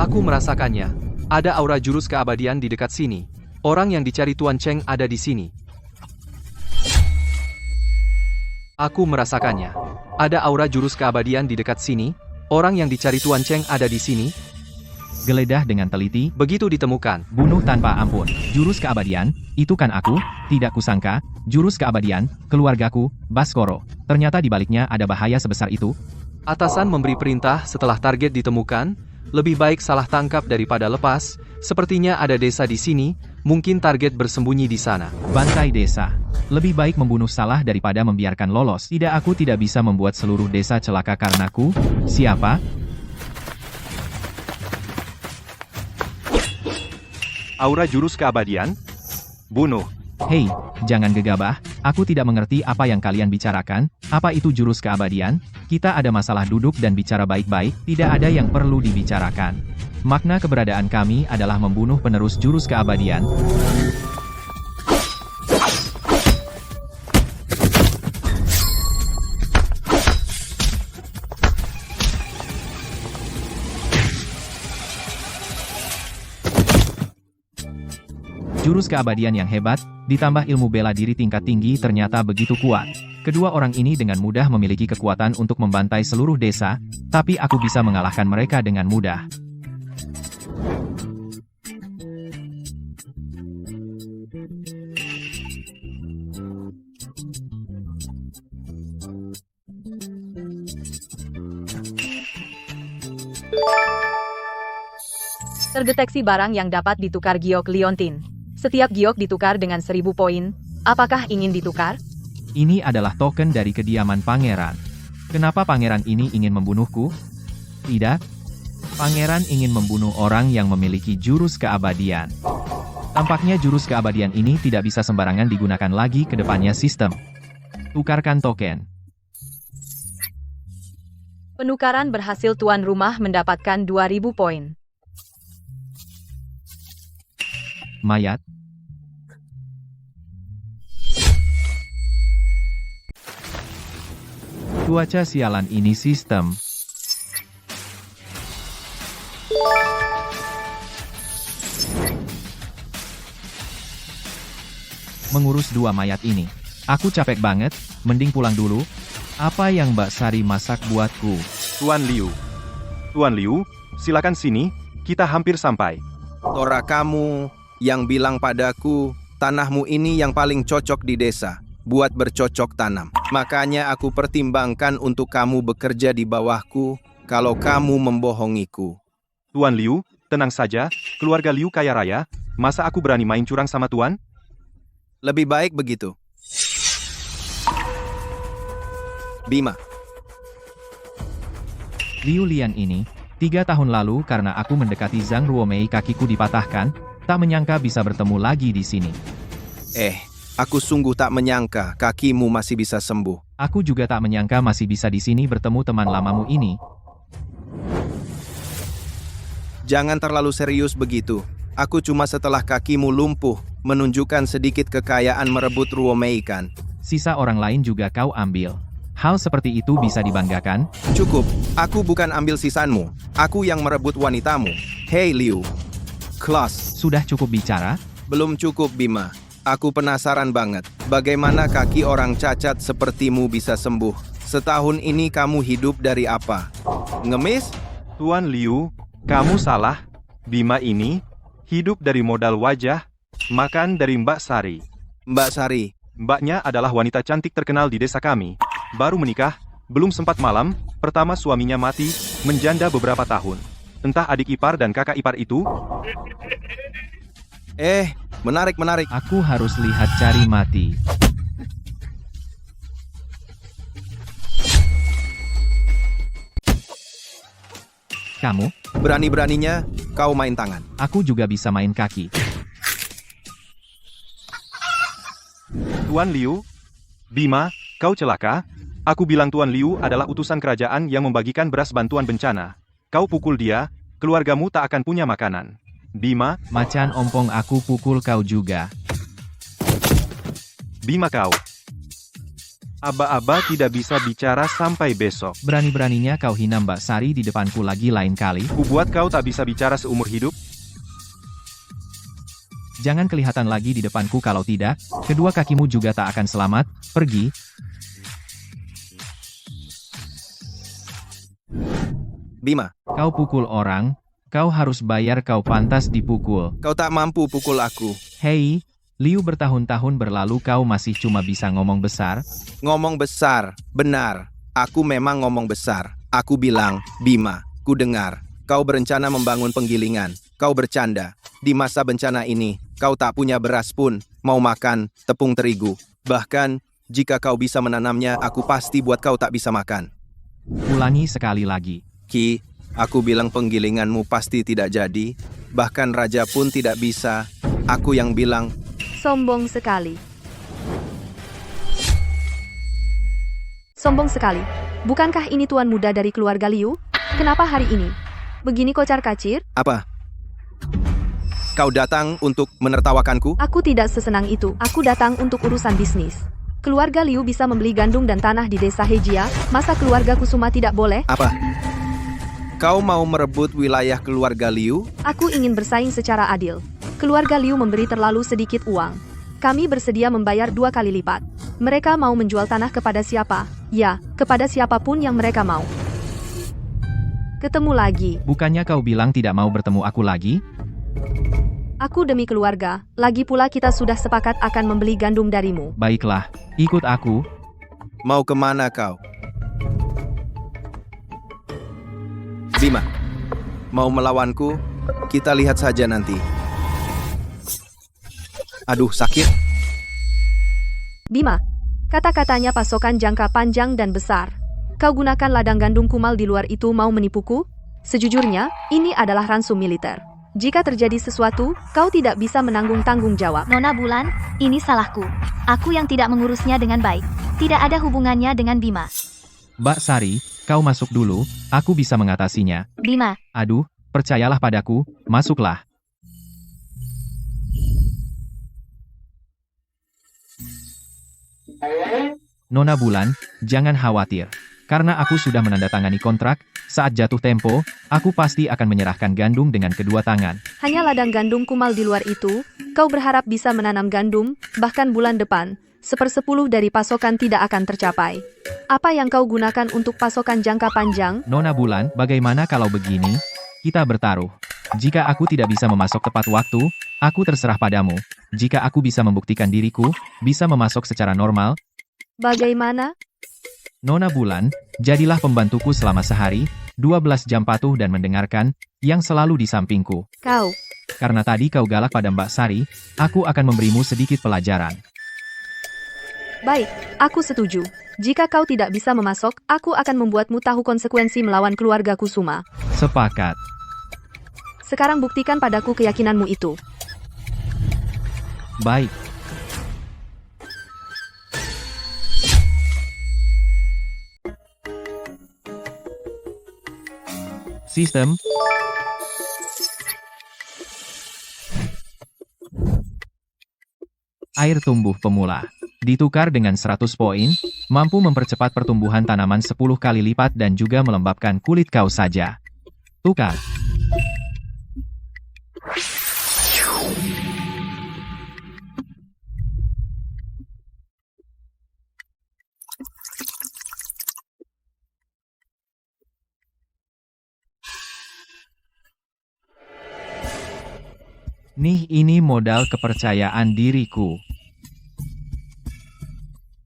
Aku merasakannya. Ada aura jurus keabadian di dekat sini. Orang yang dicari Tuan Cheng ada di sini. Aku merasakannya. Ada aura jurus keabadian di dekat sini. Orang yang dicari Tuan Cheng ada di sini. Geledah dengan teliti, Begitu ditemukan. bunuh tanpa ampun. Jurus keabadian, itu kan aku, tidak kusangka, jurus keabadian, keluargaku, Baskoro. Ternyata di baliknya ada bahaya sebesar itu. Atasan memberi perintah setelah target ditemukan. Lebih baik salah tangkap daripada lepas. Sepertinya ada desa di sini. Mungkin target bersembunyi di sana. Bantai desa. Lebih baik membunuh salah daripada membiarkan lolos. Tidak, aku tidak bisa membuat seluruh desa celaka karenaku. Siapa? Aura jurus keabadian? Bunuh. Hei, jangan gegabah, aku tidak mengerti apa yang kalian bicarakan. Apa itu jurus keabadian? Kita ada masalah, duduk dan bicara baik-baik, tidak ada yang perlu dibicarakan. Makna keberadaan kami adalah membunuh penerus jurus keabadian. Jurus keabadian yang hebat, ditambah ilmu bela diri tingkat tinggi ternyata begitu kuat. Kedua orang ini dengan mudah memiliki kekuatan untuk membantai seluruh desa, tapi aku bisa mengalahkan mereka dengan mudah. Terdeteksi barang yang dapat ditukar giok liontin. Setiap giok ditukar dengan 1000 poin. Apakah ingin ditukar? Ini adalah token dari kediaman pangeran. Kenapa pangeran ini ingin membunuhku? Tidak. Pangeran ingin membunuh orang yang memiliki jurus keabadian. Tampaknya jurus keabadian ini tidak bisa sembarangan digunakan lagi ke depannya sistem. Tukarkan token. Penukaran berhasil, tuan rumah mendapatkan 2000 poin. Mayat. Cuaca sialan ini sistem. Mengurus dua mayat ini. Aku capek banget, mending pulang dulu. Apa yang Mbak Sari masak buatku? Tuan Liu. Tuan Liu, silakan sini, kita hampir sampai. Tora kamu yang bilang padaku, tanahmu ini yang paling cocok di desa, buat bercocok tanam. Makanya aku pertimbangkan untuk kamu bekerja di bawahku, kalau kamu membohongiku. Tuan Liu, tenang saja, keluarga Liu kaya raya, masa aku berani main curang sama Tuan? Lebih baik begitu. Bima. Liu Lian ini, 3 tahun lalu karena aku mendekati Zhang Ruomei kakiku dipatahkan, tak menyangka bisa bertemu lagi di sini. Aku sungguh tak menyangka kakimu masih bisa sembuh. Aku juga tak menyangka masih bisa di sini bertemu teman lamamu ini. Jangan terlalu serius begitu. Aku cuma setelah kakimu lumpuh, menunjukkan sedikit kekayaan merebut Ruomei kan. Sisa orang lain juga kau ambil. Hal seperti itu bisa dibanggakan? Cukup, aku bukan ambil sisanmu. Aku yang merebut wanitamu. Hei Liu. Kelas. Sudah cukup bicara? Belum cukup Bima. Aku penasaran banget, bagaimana kaki orang cacat sepertimu bisa sembuh. Setahun ini kamu hidup dari apa? Ngemis? Tuan Liu, kamu salah. Bima ini hidup dari modal wajah, makan dari Mbak Sari. Mbak Sari. Mbaknya adalah wanita cantik terkenal di desa kami. Baru menikah, belum sempat malam, pertama suaminya mati, menjanda beberapa tahun. Entah adik ipar dan kakak ipar itu. Menarik. Aku harus lihat cari mati. Kamu? Berani-beraninya, kau main tangan. Aku juga bisa main kaki. Tuan Liu, Bima, kau celaka? Aku bilang Tuan Liu adalah utusan kerajaan yang membagikan beras bantuan bencana. Kau pukul dia, keluargamu tak akan punya makanan. Bima, Macan ompong aku pukul kau juga. Bima kau. Aba-aba tidak bisa bicara sampai besok. Berani-beraninya kau hina Mbak Sari di depanku lagi lain kali. Ku buat kau tak bisa bicara seumur hidup. Jangan kelihatan lagi di depanku kalau tidak, kedua kakimu juga tak akan selamat. Pergi. Bima, Kau pukul orang, kau harus bayar, kau pantas dipukul. kau tak mampu pukul aku. Hei, Liu, bertahun-tahun berlalu kau masih cuma bisa ngomong besar? Ngomong besar, benar. Aku memang ngomong besar. Aku bilang, Bima, ku dengar. Kau berencana membangun penggilingan. Kau bercanda. Di masa bencana ini, kau tak punya beras pun, mau makan tepung terigu. Bahkan, jika kau bisa menanamnya, aku pasti buat kau tak bisa makan. Ulangi sekali lagi. Ki, aku bilang penggilinganmu pasti tidak jadi. Bahkan raja pun tidak bisa. Aku yang bilang, Sombong sekali. Sombong sekali. Bukankah ini tuan muda dari keluarga Liu? Kenapa hari ini begini kocar-kacir? apa? Kau datang untuk menertawakanku? Aku tidak sesenang itu. Aku datang untuk urusan bisnis. Keluarga Liu bisa membeli gandum dan tanah di desa Hejia, masa keluarga Kusuma tidak boleh? Apa? Kau mau merebut wilayah keluarga Liu? Aku ingin bersaing secara adil. Keluarga Liu memberi terlalu sedikit uang. Kami bersedia membayar 2 kali lipat. Mereka mau menjual tanah kepada siapa? Ya, kepada siapapun yang mereka mau. Ketemu lagi. Bukannya kau bilang tidak mau bertemu aku lagi? Aku demi keluarga. Lagi pula kita sudah sepakat akan membeli gandum darimu. Baiklah, ikut aku. Mau kemana kau? Bima, mau melawanku? Kita lihat saja nanti. Aduh, sakit. Bima, kata-katanya pasokan jangka panjang dan besar. Kau gunakan ladang gandum kumal di luar itu mau menipuku? Sejujurnya, ini adalah ransum militer. Jika terjadi sesuatu, kau tidak bisa menanggung tanggung jawab. Nona Bulan, ini salahku. Aku yang tidak mengurusnya dengan baik. Tidak ada hubungannya dengan Bima. Mbak Sari, kau masuk dulu, aku bisa mengatasinya. Bima, Aduh, percayalah padaku, masuklah. Nona Bulan, jangan khawatir. Karena aku sudah menandatangani kontrak, saat jatuh tempo, aku pasti akan menyerahkan gandum dengan kedua tangan. Hanya ladang gandum kumal di luar itu, kau berharap bisa menanam gandum, bahkan bulan depan, 1/10 dari pasokan tidak akan tercapai. Apa yang kau gunakan untuk pasokan jangka panjang? Nona Bulan, bagaimana kalau begini? Kita bertaruh. Jika aku tidak bisa memasok tepat waktu, aku terserah padamu. Jika aku bisa membuktikan diriku, bisa memasok secara normal, Bagaimana? Nona Bulan, jadilah pembantuku selama sehari, 12 jam patuh dan mendengarkan, yang selalu di sampingku. Kau. Karena tadi kau galak pada Mbak Sari, aku akan memberimu sedikit pelajaran. Baik, aku setuju. Jika kau tidak bisa memasok, aku akan membuatmu tahu konsekuensi melawan keluarga Kusuma. Sepakat. Sekarang buktikan padaku keyakinanmu itu. Baik. Sistem. Air tumbuh pemula. Ditukar dengan 100 poin, mampu mempercepat pertumbuhan tanaman 10 kali lipat dan juga melembabkan kulit kau saja. Tukar. Nih ini modal kepercayaan diriku.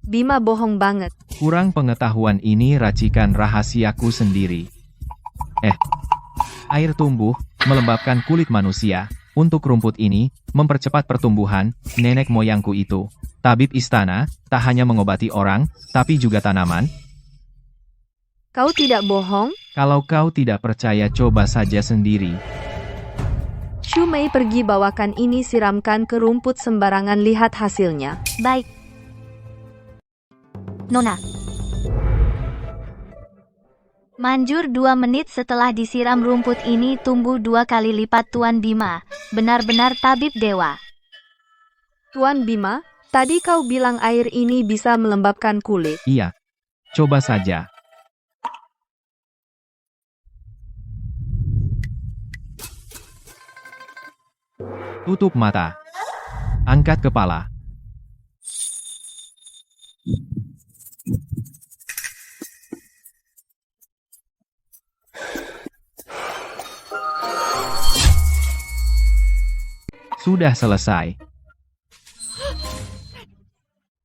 Bima bohong banget. Kurang pengetahuan ini racikan rahasiaku sendiri. Air tumbuh, melembabkan kulit manusia. Untuk rumput ini, mempercepat pertumbuhan, nenek moyangku itu. Tabib istana, tak hanya mengobati orang, tapi juga tanaman. Kau tidak bohong? Kalau kau tidak percaya coba saja sendiri. Shumei pergi bawakan ini siramkan ke rumput sembarangan lihat hasilnya. Baik. Nona. Manjur 2 menit setelah disiram rumput ini tumbuh 2 kali lipat Tuan Bima. Benar-benar tabib dewa. Tuan Bima, tadi kau bilang air ini bisa melembabkan kulit. Iya. Coba saja. Tutup mata. Angkat kepala. Sudah selesai.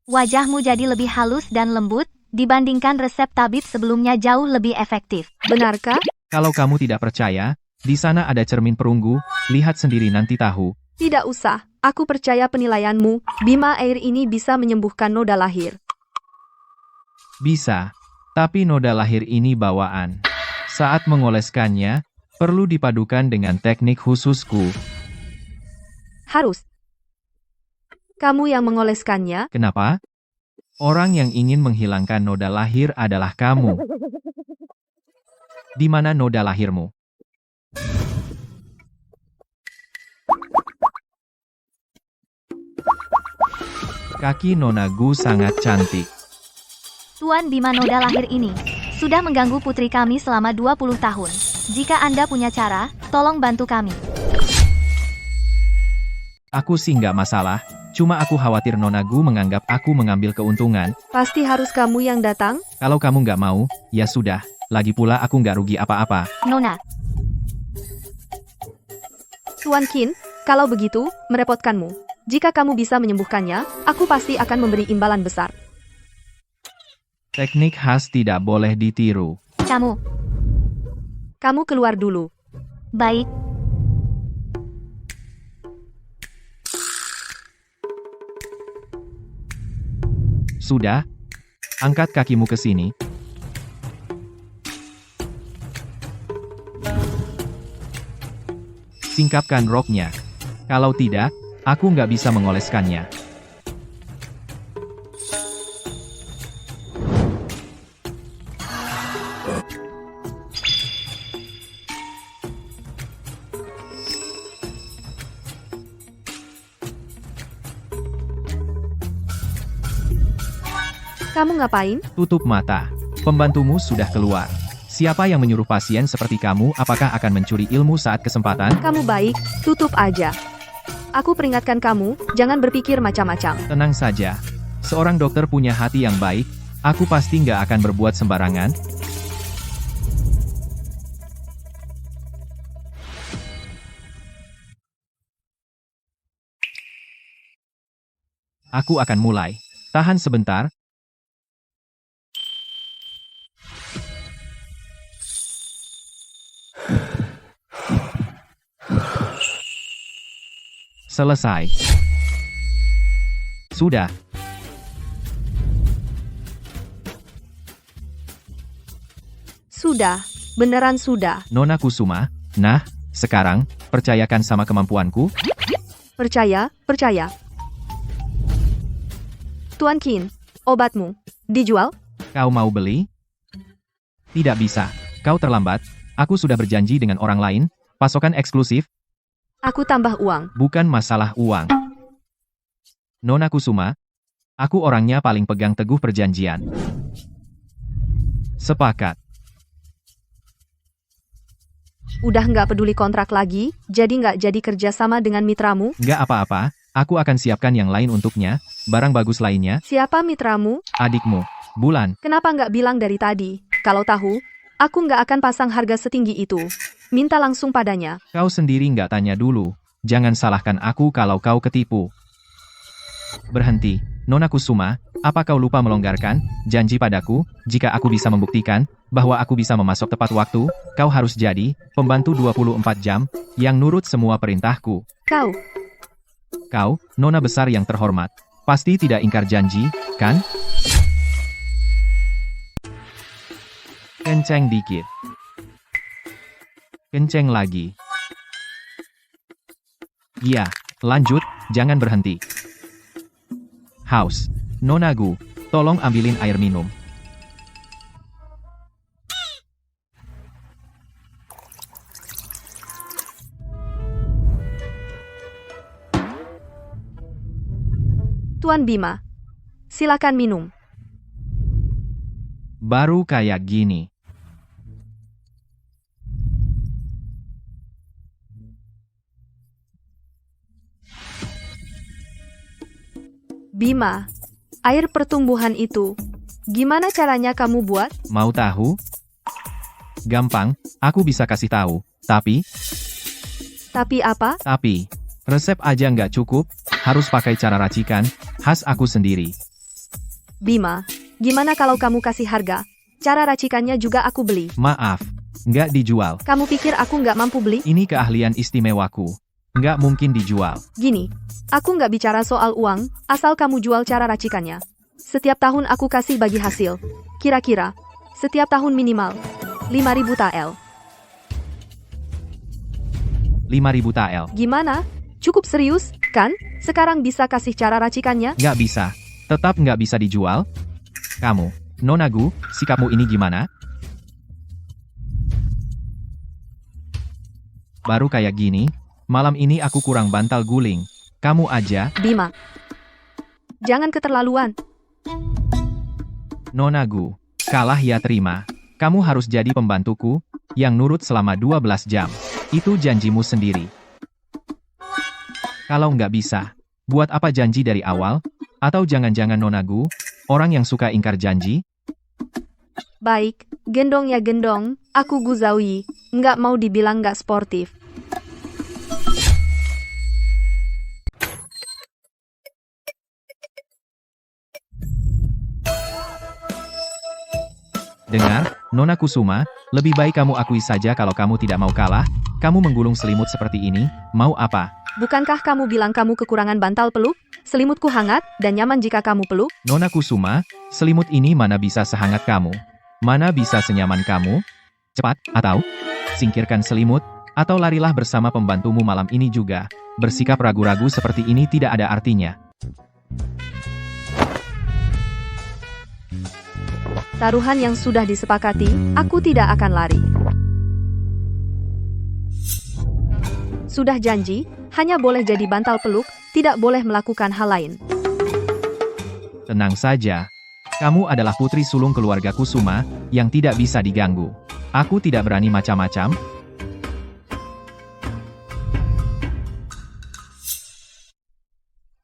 Wajahmu jadi lebih halus dan lembut, dibandingkan resep tabib sebelumnya jauh lebih efektif. Benarkah? Kalau kamu tidak percaya, di sana ada cermin perunggu, lihat sendiri nanti tahu. Tidak usah, aku percaya penilaianmu. Bima air ini bisa menyembuhkan noda lahir. Bisa, tapi noda lahir ini bawaan. Saat mengoleskannya, perlu dipadukan dengan teknik khususku. Harus. Kamu yang mengoleskannya? Kenapa? Orang yang ingin menghilangkan noda lahir adalah kamu. Di mana noda lahirmu? Kaki Nona Gu sangat cantik. Tuan Bima noda lahir ini sudah mengganggu putri kami selama 20 tahun. Jika Anda punya cara, tolong bantu kami. Aku sih nggak masalah, cuma aku khawatir Nona Gu menganggap aku mengambil keuntungan. Pasti harus kamu yang datang? Kalau kamu nggak mau, ya sudah. Lagi pula aku nggak rugi apa-apa. Nona. Tuan Qin, kalau begitu, merepotkanmu. Jika kamu bisa menyembuhkannya, aku pasti akan memberi imbalan besar. Teknik khas tidak boleh ditiru. Kamu keluar dulu. Baik. Sudah? Angkat kakimu ke sini. Singkapkan roknya. Kalau tidak, aku nggak bisa mengoleskannya. Kamu ngapain? Tutup mata. Pembantumu sudah keluar. Siapa yang menyuruh pasien seperti kamu apakah akan mencuri ilmu saat kesempatan? Kamu baik, tutup aja. Aku peringatkan kamu, jangan berpikir macam-macam. Tenang saja. Seorang dokter punya hati yang baik, aku pasti nggak akan berbuat sembarangan. Aku akan mulai. Tahan sebentar. Selesai. Sudah. Sudah, beneran sudah. Nona Kusuma, nah, sekarang, percayakan sama kemampuanku. Percaya, percaya. Tuan Qin, obatmu. Dijual? Kau mau beli? Tidak bisa. Kau terlambat. Aku sudah berjanji dengan orang lain. Pasokan eksklusif. Aku tambah uang. Bukan masalah uang. Nona Kusuma, aku orangnya paling pegang teguh perjanjian. Sepakat. Udah nggak peduli kontrak lagi, jadi nggak jadi kerja sama dengan mitramu? Nggak apa-apa, aku akan siapkan yang lain untuknya, barang bagus lainnya. Siapa mitramu? Adikmu, Bulan. Kenapa nggak bilang dari tadi? Kalau tahu, aku nggak akan pasang harga setinggi itu. Minta langsung padanya. Kau sendiri nggak tanya dulu. Jangan salahkan aku kalau kau ketipu. Berhenti, Nona Kusuma, apa kau lupa melonggarkan janji padaku, jika aku bisa membuktikan bahwa aku bisa memasok tepat waktu, kau harus jadi pembantu 24 jam yang nurut semua perintahku. Kau, Nona besar yang terhormat, pasti tidak ingkar janji, kan? Kenceng dikit. Kenceng lagi. Iya, lanjut, jangan berhenti. Haus. Nona Gu, tolong ambilin air minum. Tuan Bima. Silakan minum. Baru kayak gini. Bima, air pertumbuhan itu, gimana caranya kamu buat? Mau tahu? Gampang, aku bisa kasih tahu. Tapi, Tapi apa? resep aja nggak cukup, harus pakai cara racikan, khas aku sendiri. Bima, gimana kalau kamu kasih harga? Cara racikannya juga aku beli. Maaf, nggak dijual. Kamu pikir aku nggak mampu beli? Ini keahlian istimewaku. Nggak mungkin dijual. Gini, aku nggak bicara soal uang, asal kamu jual cara racikannya. Setiap tahun aku kasih bagi hasil. Kira-kira, setiap tahun minimal 5.000 tael. 5.000 tael. Gimana? Cukup serius, kan? Sekarang bisa kasih cara racikannya? Nggak bisa. Tetap nggak bisa dijual. Kamu, Nona Gu, sikapmu ini gimana? Baru kayak gini, malam ini aku kurang bantal guling. Kamu aja, Bima, jangan keterlaluan. Nona Gu. Kalah ya terima. Kamu harus jadi pembantuku, yang nurut selama 12 jam. Itu janjimu sendiri. Kalau nggak bisa, buat apa janji dari awal? Atau jangan-jangan Nona Gu, orang yang suka ingkar janji? Baik, gendong ya gendong, aku Guzawi, nggak mau dibilang nggak sportif. Dengar, Nona Kusuma, lebih baik kamu akui saja kalau kamu tidak mau kalah. Kamu menggulung selimut seperti ini, mau apa? Bukankah kamu bilang kamu kekurangan bantal peluk? Selimutku hangat dan nyaman jika kamu peluk. Nona Kusuma, selimut ini mana bisa sehangat kamu? Mana bisa senyaman kamu? Cepat, atau singkirkan selimut, atau larilah bersama pembantumu malam ini juga. Bersikap ragu-ragu seperti ini tidak ada artinya. Taruhan yang sudah disepakati, aku tidak akan lari. Sudah janji, hanya boleh jadi bantal peluk, tidak boleh melakukan hal lain. Tenang saja. Kamu adalah putri sulung keluarga Kusuma, yang tidak bisa diganggu. Aku tidak berani macam-macam.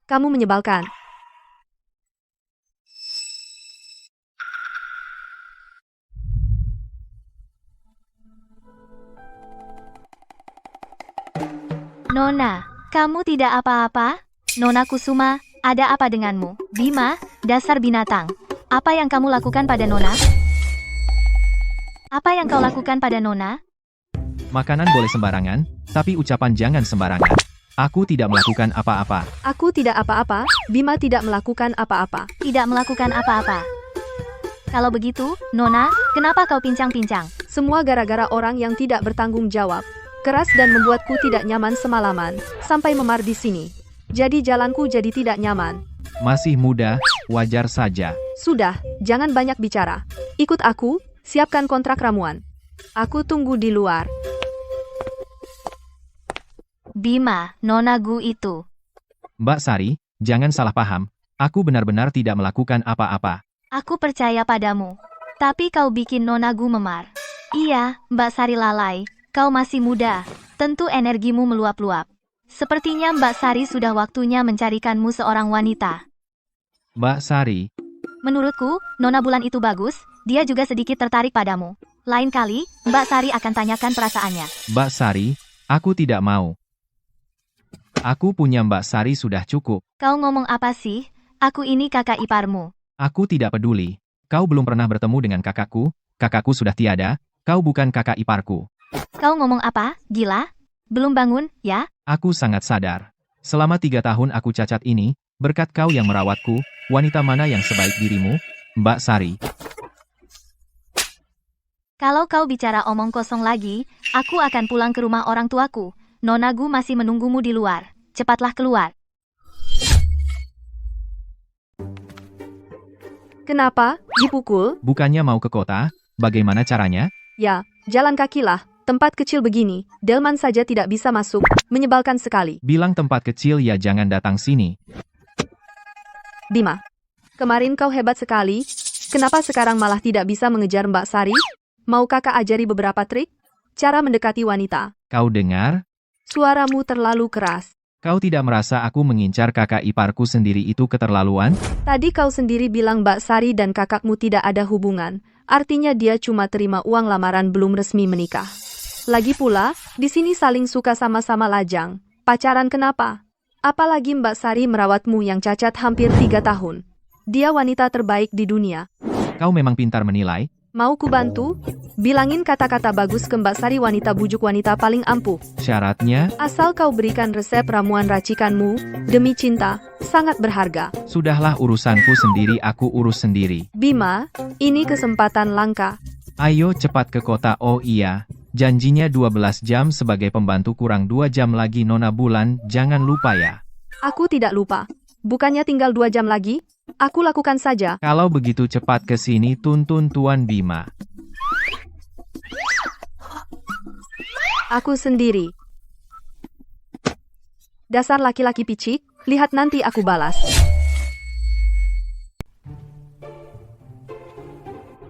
Kamu menyebalkan. Nona, kamu tidak apa-apa? Nona Kusuma, ada apa denganmu? Bima, dasar binatang. Apa yang kamu lakukan pada Nona? Apa yang kau lakukan pada Nona? Makanan boleh sembarangan, tapi ucapan jangan sembarangan. Aku tidak melakukan apa-apa. Aku tidak apa-apa, Bima tidak melakukan apa-apa. Tidak melakukan apa-apa. Kalau begitu, Nona, kenapa kau pincang-pincang? Semua gara-gara orang yang tidak bertanggung jawab. Keras dan membuatku tidak nyaman semalaman, sampai memar di sini. Jadi jalanku jadi tidak nyaman. Masih muda, wajar saja. Sudah, jangan banyak bicara. Ikut aku, siapkan kontrak ramuan. Aku tunggu di luar. Bima, Nona Gu itu. Mbak Sari, jangan salah paham. Aku benar-benar tidak melakukan apa-apa. Aku percaya padamu. Tapi kau bikin Nona Gu memar. Iya, Mbak Sari lalai. Kau masih muda. Tentu energimu meluap-luap. Sepertinya Mbak Sari sudah waktunya mencarikanmu seorang wanita. Mbak Sari, Menurutku, Nona Bulan itu bagus. Dia juga sedikit tertarik padamu. Lain kali, Mbak Sari akan tanyakan perasaannya. Mbak Sari, aku tidak mau. Aku punya Mbak Sari sudah cukup. Kau ngomong apa sih? Aku ini kakak iparmu. Aku tidak peduli. Kau belum pernah bertemu dengan kakakku sudah tiada, kau bukan kakak iparku. Kau ngomong apa? Gila? Belum bangun, ya? Aku sangat sadar. Selama 3 tahun aku cacat ini, berkat kau yang merawatku, wanita mana yang sebaik dirimu, Mbak Sari? Kalau kau bicara omong kosong lagi, aku akan pulang ke rumah orang tuaku. Nona Gu masih menunggumu di luar. Cepatlah keluar. Kenapa? Dipukul? Bukannya mau ke kota? Bagaimana caranya? Ya, jalan kakilah. Tempat kecil begini, delman saja tidak bisa masuk. Menyebalkan sekali. Bilang tempat kecil ya jangan datang sini. Bima, kemarin kau hebat sekali. Kenapa sekarang malah tidak bisa mengejar Mbak Sari? Mau kakak ajari beberapa trik? Cara mendekati wanita. Kau dengar? Suaramu terlalu keras. Kau tidak merasa aku mengincar kakak iparku sendiri itu keterlaluan? Tadi kau sendiri bilang Mbak Sari dan kakakmu tidak ada hubungan. Artinya dia cuma terima uang lamaran belum resmi menikah. Lagi pula, di sini saling suka sama-sama lajang. Pacaran kenapa? Apalagi Mbak Sari merawatmu yang cacat hampir 3 tahun. Dia wanita terbaik di dunia. Kau memang pintar menilai. Mau ku bantu? Bilangin kata-kata bagus ke Mbak Sari, wanita bujuk wanita paling ampuh. Syaratnya, Asal kau berikan resep ramuan racikanmu, demi cinta, sangat berharga. sudahlah urusanku sendiri aku urus sendiri. Bima, ini kesempatan langka. Ayo cepat ke kota. Oh iya, janjinya 12 jam sebagai pembantu kurang 2 jam lagi Nona Bulan, jangan lupa ya. Aku tidak lupa. Bukannya tinggal 2 jam lagi? Aku lakukan saja. Kalau begitu cepat ke sini tuntun Tuan Bima. Aku sendiri. Dasar laki-laki picik, lihat nanti aku balas.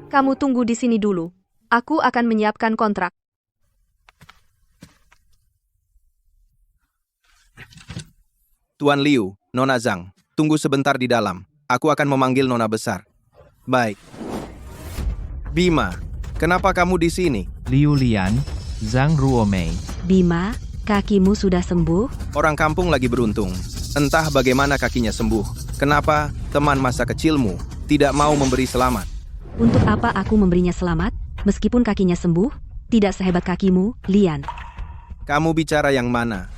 Kamu tunggu di sini dulu. Aku akan menyiapkan kontrak. Tuan Liu, Nona Zhang, tunggu sebentar di dalam. Aku akan memanggil Nona besar. Baik. Bima, kenapa kamu di sini? Liu Lian, Zhang Ruomei. Bima, kakimu sudah sembuh? Orang kampung lagi beruntung. Entah bagaimana kakinya sembuh. Kenapa teman masa kecilmu tidak mau memberi selamat? Untuk apa aku memberinya selamat? Meskipun kakinya sembuh, tidak sehebat kakimu, Lian. Kamu bicara yang mana?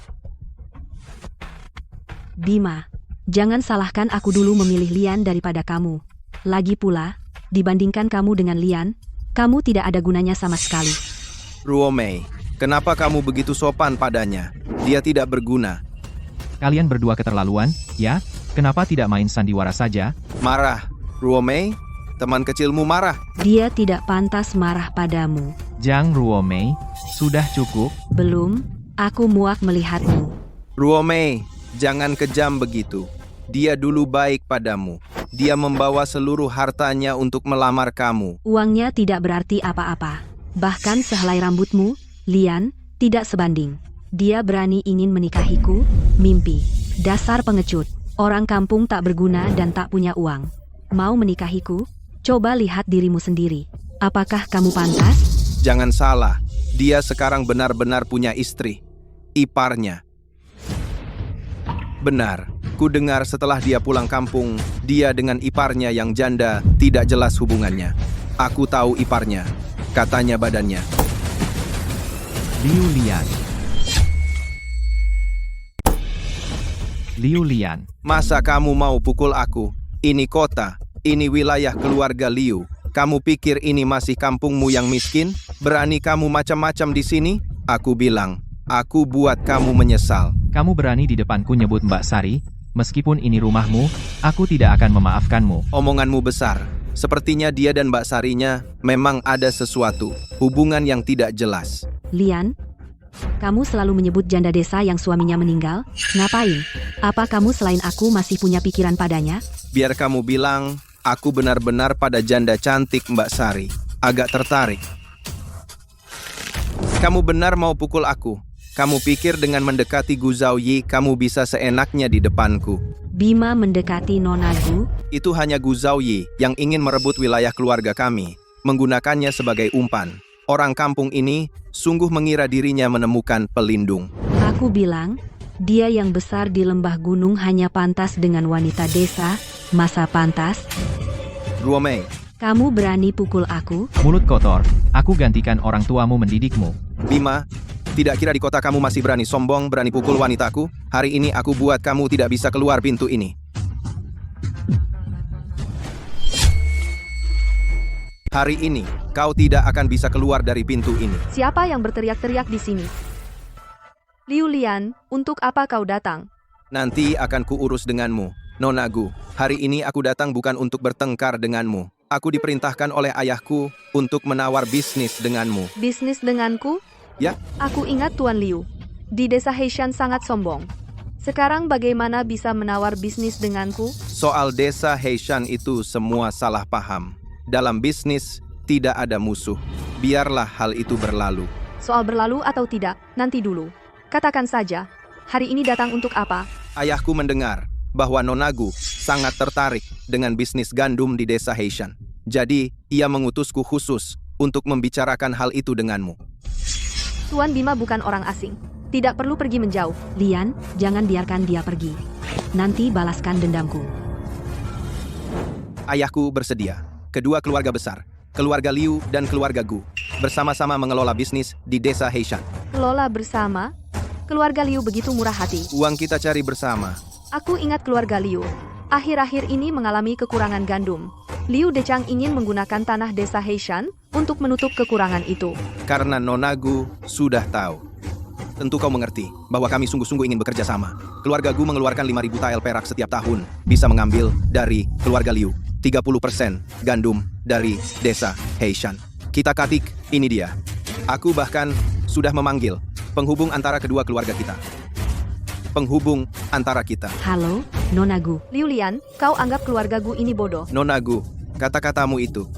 Bima, jangan salahkan aku dulu memilih Lian daripada kamu. Lagi pula, dibandingkan kamu dengan Lian, kamu tidak ada gunanya sama sekali. Ruomei, kenapa kamu begitu sopan padanya? Dia tidak berguna. Kalian berdua keterlaluan, ya? Kenapa tidak main sandiwara saja? Marah. Ruomei, teman kecilmu marah. Dia tidak pantas marah padamu. Zhang Ruomei, sudah cukup. Belum, aku muak melihatmu. Ruomei, jangan kejam begitu. Dia dulu baik padamu. Dia membawa seluruh hartanya untuk melamar kamu. Uangnya tidak berarti apa-apa. Bahkan sehelai rambutmu, Lian, tidak sebanding. Dia berani ingin menikahiku, mimpi. Dasar pengecut. Orang kampung tak berguna dan tak punya uang. Mau menikahiku? Coba lihat dirimu sendiri. Apakah kamu pantas? Jangan salah, dia sekarang benar-benar punya istri. Iparnya. Benar, ku dengar setelah dia pulang kampung, dia dengan iparnya yang janda tidak jelas hubungannya. Aku tahu iparnya, katanya badannya. Liu Lian. Liu Lian. Masa kamu mau pukul aku? Ini kota, ini wilayah keluarga Liu. Kamu pikir ini masih kampungmu yang miskin? Berani kamu macam-macam di sini? Aku bilang, aku buat kamu menyesal. Kamu berani di depanku nyebut Mbak Sari? Meskipun ini rumahmu, aku tidak akan memaafkanmu. Omonganmu besar. Sepertinya dia dan Mbak Sarinya memang ada sesuatu, hubungan yang tidak jelas. Lian, kamu selalu menyebut janda desa yang suaminya meninggal. Ngapain? Apa kamu selain aku masih punya pikiran padanya? Biar kamu bilang, aku benar-benar pada janda cantik Mbak Sari. Agak tertarik. Kamu benar mau pukul aku? Kamu pikir dengan mendekati Gu Zhaoyi, kamu bisa seenaknya di depanku? Bima mendekati Nona Gu. Itu hanya Gu Zhaoyi yang ingin merebut wilayah keluarga kami, menggunakannya sebagai umpan. Orang kampung ini sungguh mengira dirinya menemukan pelindung. Aku bilang, dia yang besar di lembah gunung hanya pantas dengan wanita desa. Masa pantas? Ruomei, Kamu berani pukul aku? Mulut kotor, aku gantikan orang tuamu mendidikmu. Bima, tidak kira di kota kamu masih berani sombong, berani pukul wanitaku? Hari ini aku buat kamu tidak bisa keluar pintu ini. Hari ini, kau tidak akan bisa keluar dari pintu ini. Siapa yang berteriak-teriak di sini? Liu Lian, untuk apa kau datang? Nanti akan kuurus denganmu, Nona Gu. Hari ini aku datang bukan untuk bertengkar denganmu. Aku diperintahkan oleh ayahku untuk menawar bisnis denganmu. Bisnis denganku? Ya? Aku ingat Tuan Liu. Di desa Heishan sangat sombong. Sekarang bagaimana bisa menawar bisnis denganku? Soal desa Heishan itu semua salah paham. Dalam bisnis, tidak ada musuh. Biarlah hal itu berlalu. Soal berlalu atau tidak, nanti dulu. Katakan saja, hari ini datang untuk apa? Ayahku mendengar bahwa Nona Gu sangat tertarik dengan bisnis gandum di desa Heishan. Jadi, ia mengutusku khusus untuk membicarakan hal itu denganmu. Tuan Bima bukan orang asing. Tidak perlu pergi menjauh. Lian, jangan biarkan dia pergi. Nanti balaskan dendamku. Ayahku bersedia. Kedua keluarga besar, keluarga Liu dan keluarga Gu, bersama-sama mengelola bisnis di desa Heishan. Kelola bersama? Keluarga Liu begitu murah hati. Uang kita cari bersama. Aku ingat keluarga Liu. Akhir-akhir ini mengalami kekurangan gandum. Liu Dechang ingin menggunakan tanah desa Heishan untuk menutup kekurangan itu. Karena Nona Gu sudah tahu. Tentu kau mengerti bahwa kami sungguh-sungguh ingin bekerja sama. Keluarga Gu mengeluarkan 5.000 tael perak setiap tahun. Bisa mengambil dari keluarga Liu 30% gandum dari desa Heishan. Kita katik, ini dia. Aku bahkan sudah memanggil penghubung antara kedua keluarga kita. Penghubung antara kita. Halo, Nona Gu. Liu Lian, kau anggap keluarga Gu ini bodoh. Nona Gu, kata-katamu itu.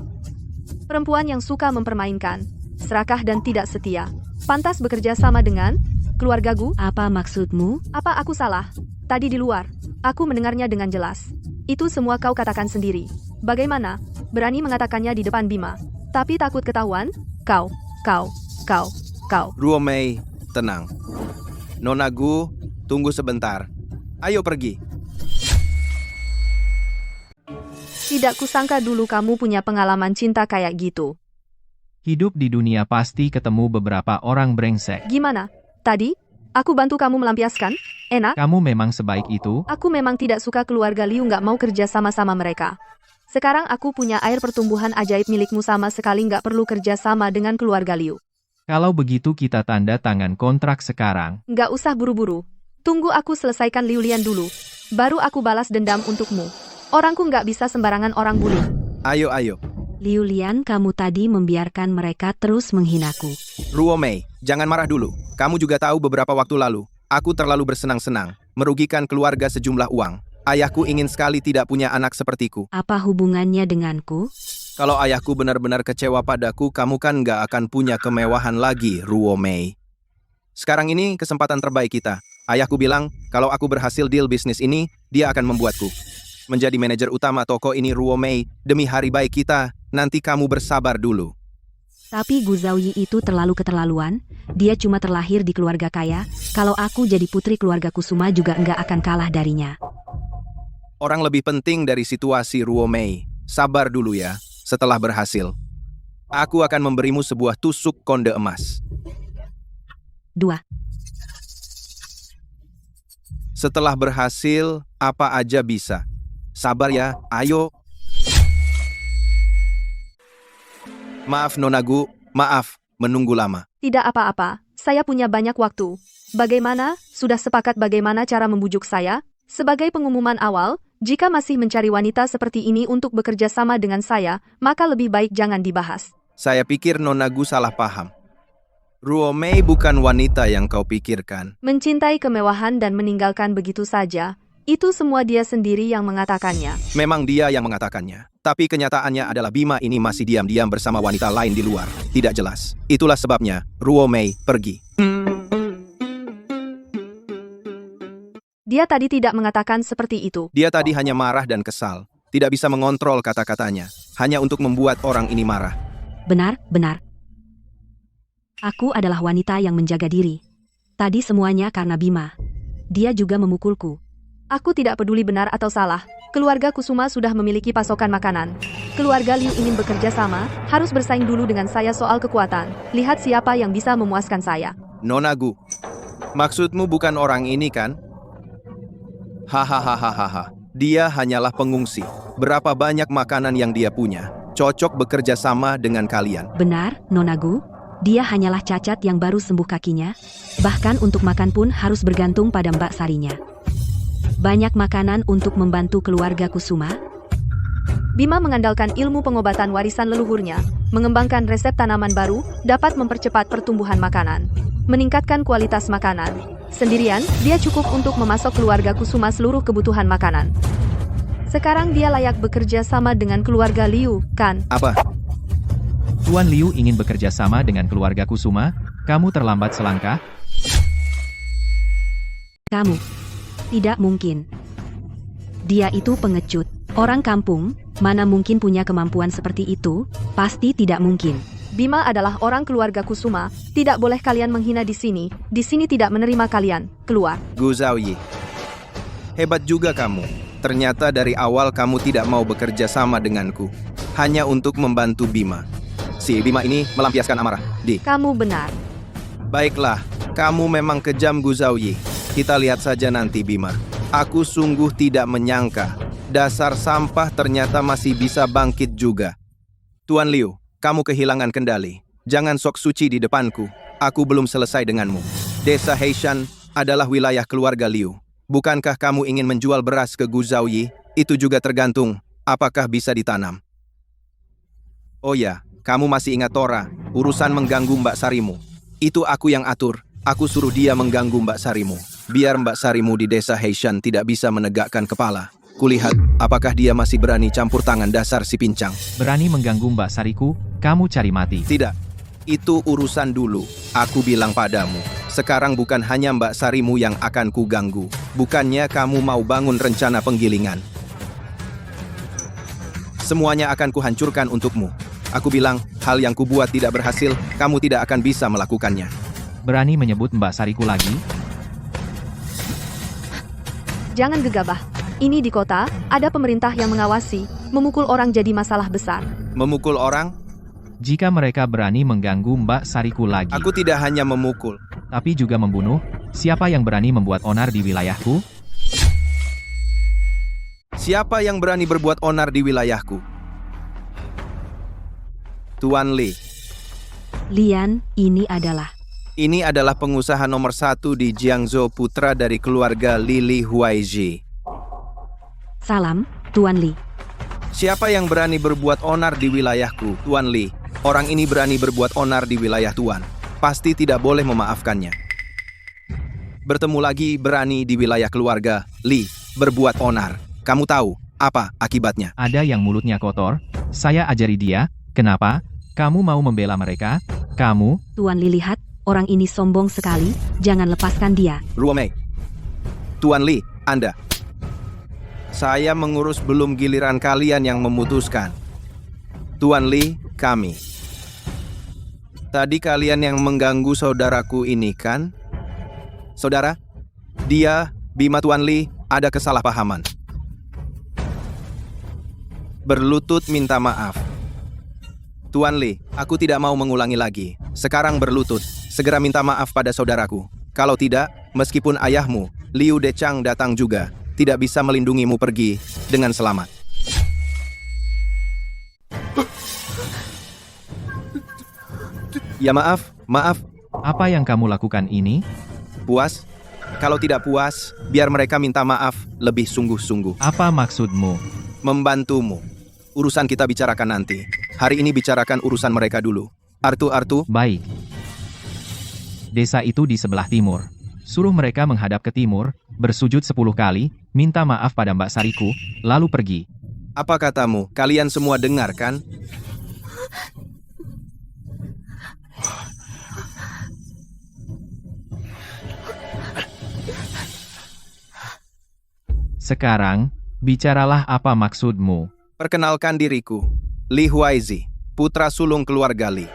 Perempuan yang suka mempermainkan, serakah dan tidak setia. Pantas bekerja sama dengan keluarga Gu? Apa maksudmu? Apa aku salah? Tadi di luar, aku mendengarnya dengan jelas. Itu semua kau katakan sendiri. Bagaimana? Berani mengatakannya di depan Bima. Tapi takut ketahuan? Kau. Ruomei, tenang. Nona Gu, tunggu sebentar. Ayo pergi. Tidak kusangka dulu kamu punya pengalaman cinta kayak gitu. Hidup di dunia pasti ketemu beberapa orang brengsek. Gimana? Tadi, aku bantu kamu melampiaskan? Enak? Kamu memang sebaik itu? Aku memang tidak suka keluarga Liu nggak mau kerja sama-sama mereka. Sekarang aku punya air pertumbuhan ajaib milikmu sama sekali nggak perlu kerja sama dengan keluarga Liu. Kalau begitu kita tanda tangan kontrak sekarang. Nggak usah buru-buru. Tunggu aku selesaikan Liu Lian dulu. Baru aku balas dendam untukmu. Orangku nggak bisa sembarangan orang bully. Ayo. Liu Lian, kamu tadi membiarkan mereka terus menghinaku. Ruomei, jangan marah dulu. Kamu juga tahu beberapa waktu lalu, aku terlalu bersenang-senang, merugikan keluarga sejumlah uang. Ayahku ingin sekali tidak punya anak sepertiku. Apa hubungannya denganku? Kalau ayahku benar-benar kecewa padaku, kamu kan nggak akan punya kemewahan lagi, Ruo Mei. Sekarang ini kesempatan terbaik kita. Ayahku bilang, kalau aku berhasil deal bisnis ini, dia akan membuatku menjadi manajer utama toko ini, Ruo Mei. Demi hari baik kita, nanti kamu bersabar dulu. Tapi Gu Zhaoyi itu terlalu keterlaluan. Dia cuma terlahir di keluarga kaya. Kalau aku jadi putri keluarga Kusuma juga nggak akan kalah darinya. Orang lebih penting dari situasi, Ruo Mei. Sabar dulu ya. Setelah berhasil, aku akan memberimu sebuah tusuk konde emas. 2. Setelah berhasil, apa aja bisa. Sabar ya, ayo. Maaf Nona Gu, maaf, menunggu lama. Tidak apa-apa, saya punya banyak waktu. Bagaimana? Sudah sepakat bagaimana cara membujuk saya? Sebagai pengumuman awal, jika masih mencari wanita seperti ini untuk bekerja sama dengan saya, maka lebih baik jangan dibahas. Saya pikir Nona Gu salah paham. Ruo Mei bukan wanita yang kau pikirkan. Mencintai kemewahan dan meninggalkan begitu saja, itu semua dia sendiri yang mengatakannya. Memang dia yang mengatakannya. Tapi kenyataannya adalah Bima ini masih diam-diam bersama wanita lain di luar. Tidak jelas. Itulah sebabnya Ruo Mei pergi. Dia tadi tidak mengatakan seperti itu. Dia tadi hanya marah dan kesal. Tidak bisa mengontrol kata-katanya. Hanya untuk membuat orang ini marah. Benar, benar. Aku adalah wanita yang menjaga diri. Tadi semuanya karena Bima. Dia juga memukulku. Aku tidak peduli benar atau salah. Keluarga Kusuma sudah memiliki pasokan makanan. Keluarga Liu ingin bekerja sama, harus bersaing dulu dengan saya soal kekuatan. Lihat siapa yang bisa memuaskan saya. Nona Gu, maksudmu bukan orang ini kan? Hahaha, dia hanyalah pengungsi. Berapa banyak makanan yang dia punya? Cocok bekerja sama dengan kalian. Benar, Nona Gu. Dia hanyalah cacat yang baru sembuh kakinya. Bahkan untuk makan pun harus bergantung pada Mbak Sarinya. Banyak makanan untuk membantu keluarga Kusuma. Bima mengandalkan ilmu pengobatan warisan leluhurnya, mengembangkan resep tanaman baru, dapat mempercepat pertumbuhan makanan, meningkatkan kualitas makanan. Sendirian, dia cukup untuk memasok keluarga Kusuma seluruh kebutuhan makanan. Sekarang dia layak bekerja sama dengan keluarga Liu, kan? Apa? Tuan Liu ingin bekerja sama dengan keluarga Kusuma? Kamu terlambat selangkah? Kamu. Tidak mungkin. Dia itu pengecut. Orang kampung, mana mungkin punya kemampuan seperti itu? Pasti tidak mungkin. Bima adalah orang keluarga Kusuma. Tidak boleh kalian menghina di sini. Di sini tidak menerima kalian. Keluar. Gu Zhaoyi. Hebat juga kamu. Ternyata dari awal kamu tidak mau bekerja sama denganku. Hanya untuk membantu Bima. Si Bima ini melampiaskan amarah. Kamu benar. Baiklah, kamu memang kejam Gu Zhaoyi. Kita lihat saja nanti Bima. Aku sungguh tidak menyangka. Dasar sampah ternyata masih bisa bangkit juga. Tuan Liu, kamu kehilangan kendali. Jangan sok suci di depanku. Aku belum selesai denganmu. Desa Heishan adalah wilayah keluarga Liu. Bukankah kamu ingin menjual beras ke Gu Zhaoyi? Itu juga tergantung apakah bisa ditanam. Oh ya, kamu masih ingat Tora, urusan mengganggu Mbak Sarimu. Itu aku yang atur. Aku suruh dia mengganggu Mbak Sarimu. Biar Mbak Sarimu di desa Heishan tidak bisa menegakkan kepala. Kulihat, apakah dia masih berani campur tangan dasar si pincang. Berani mengganggu Mbak Sariku, kamu cari mati. Tidak, itu urusan dulu. Aku bilang padamu, sekarang bukan hanya Mbak Sarimu yang akan ku ganggu. Bukannya kamu mau bangun rencana penggilingan. Semuanya akan kuhancurkan untukmu. Aku bilang, hal yang kubuat tidak berhasil, kamu tidak akan bisa melakukannya. Berani menyebut Mbak Sariku lagi? Jangan gegabah. Ini di kota, ada pemerintah yang mengawasi. Memukul orang jadi masalah besar. Memukul orang? Jika mereka berani mengganggu Mbak Sariku lagi, Aku tidak hanya memukul. tapi juga membunuh, siapa yang berani membuat onar di wilayahku? Siapa yang berani berbuat onar di wilayahku? Tuan Li. Lian, ini adalah Ini adalah pengusaha nomor 1 di Jiangzhou, putra dari keluarga Li Huaiji. salam, Tuan Li. Siapa yang berani berbuat onar di wilayahku, Tuan Li? Orang ini berani berbuat onar di wilayah Tuan. Pasti tidak boleh memaafkannya. Bertemu lagi berani di wilayah keluarga Li. berbuat onar. Kamu tahu apa akibatnya? Ada yang mulutnya kotor, saya ajari dia. Kenapa? Kamu mau membela mereka? Kamu? Tuan Li lihat, orang ini sombong sekali, jangan lepaskan dia. Ruomei. Tuan Li, Anda. Saya mengurus belum giliran kalian yang memutuskan. Tuan Li, kami. Tadi kalian yang mengganggu saudaraku ini kan? Saudara, dia, Bima Tuan Li, ada kesalahpahaman. Berlutut minta maaf. Tuan Li, aku tidak mau mengulangi lagi. Sekarang berlutut, segera minta maaf pada saudaraku. Kalau tidak, meskipun ayahmu, Liu Dechang datang juga, tidak bisa melindungimu pergi dengan selamat. Ya maaf. Apa yang kamu lakukan ini? Puas? Kalau tidak puas, biar mereka minta maaf lebih sungguh-sungguh. Apa maksudmu? Membantumu. Urusan kita bicarakan nanti. Hari ini bicarakan urusan mereka dulu. Artu. Baik. Desa itu di sebelah timur. Suruh mereka menghadap ke timur, bersujud 10 kali, minta maaf pada Mbak Sariku, lalu pergi. Apa katamu? Kalian semua dengar kan? Sekarang, bicaralah apa maksudmu. Perkenalkan diriku, Li Huaizi, putra sulung keluarga Li.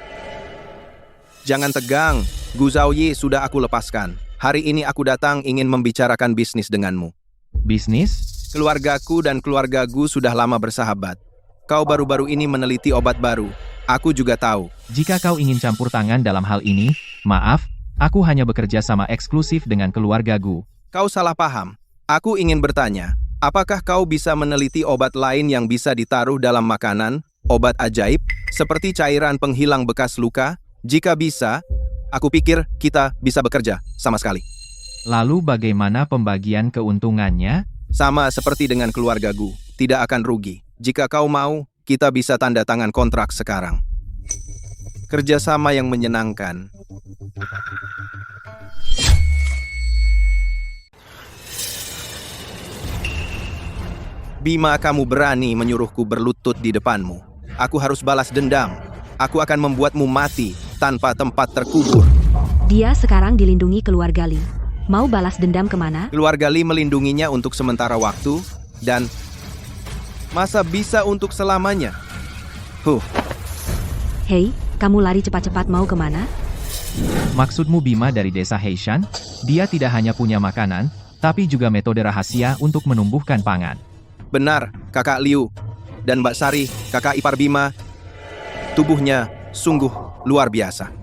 Jangan tegang, Gu Zhaoyi sudah aku lepaskan. Hari ini aku datang ingin membicarakan bisnis denganmu. Bisnis? Keluargaku dan keluarga Gu sudah lama bersahabat. Kau baru-baru ini meneliti obat baru. Aku juga tahu. Jika kau ingin campur tangan dalam hal ini, maaf, aku hanya bekerja sama eksklusif dengan keluarga Gu. Kau salah paham. Aku ingin bertanya, apakah kau bisa meneliti obat lain yang bisa ditaruh dalam makanan, obat ajaib, seperti cairan penghilang bekas luka? Jika bisa, aku pikir kita bisa bekerja sama sekali. Lalu bagaimana pembagian keuntungannya? Sama seperti dengan keluarga Gu, tidak akan rugi. Jika kau mau, kita bisa tanda tangan kontrak sekarang. Kerjasama yang menyenangkan. Bima, kamu berani menyuruhku berlutut di depanmu. Aku harus balas dendam. Aku akan membuatmu mati tanpa tempat terkubur. Dia sekarang dilindungi keluarga Li. Mau balas dendam kemana? Keluarga Li melindunginya untuk sementara waktu, dan masa bisa untuk selamanya? Hei, kamu lari cepat-cepat mau kemana? Maksudmu Bima dari desa Heishan? Dia tidak hanya punya makanan, tapi juga metode rahasia untuk menumbuhkan pangan. Benar, kakak Liu dan Mbak Sari, kakak ipar Bima. Tubuhnya sungguh luar biasa.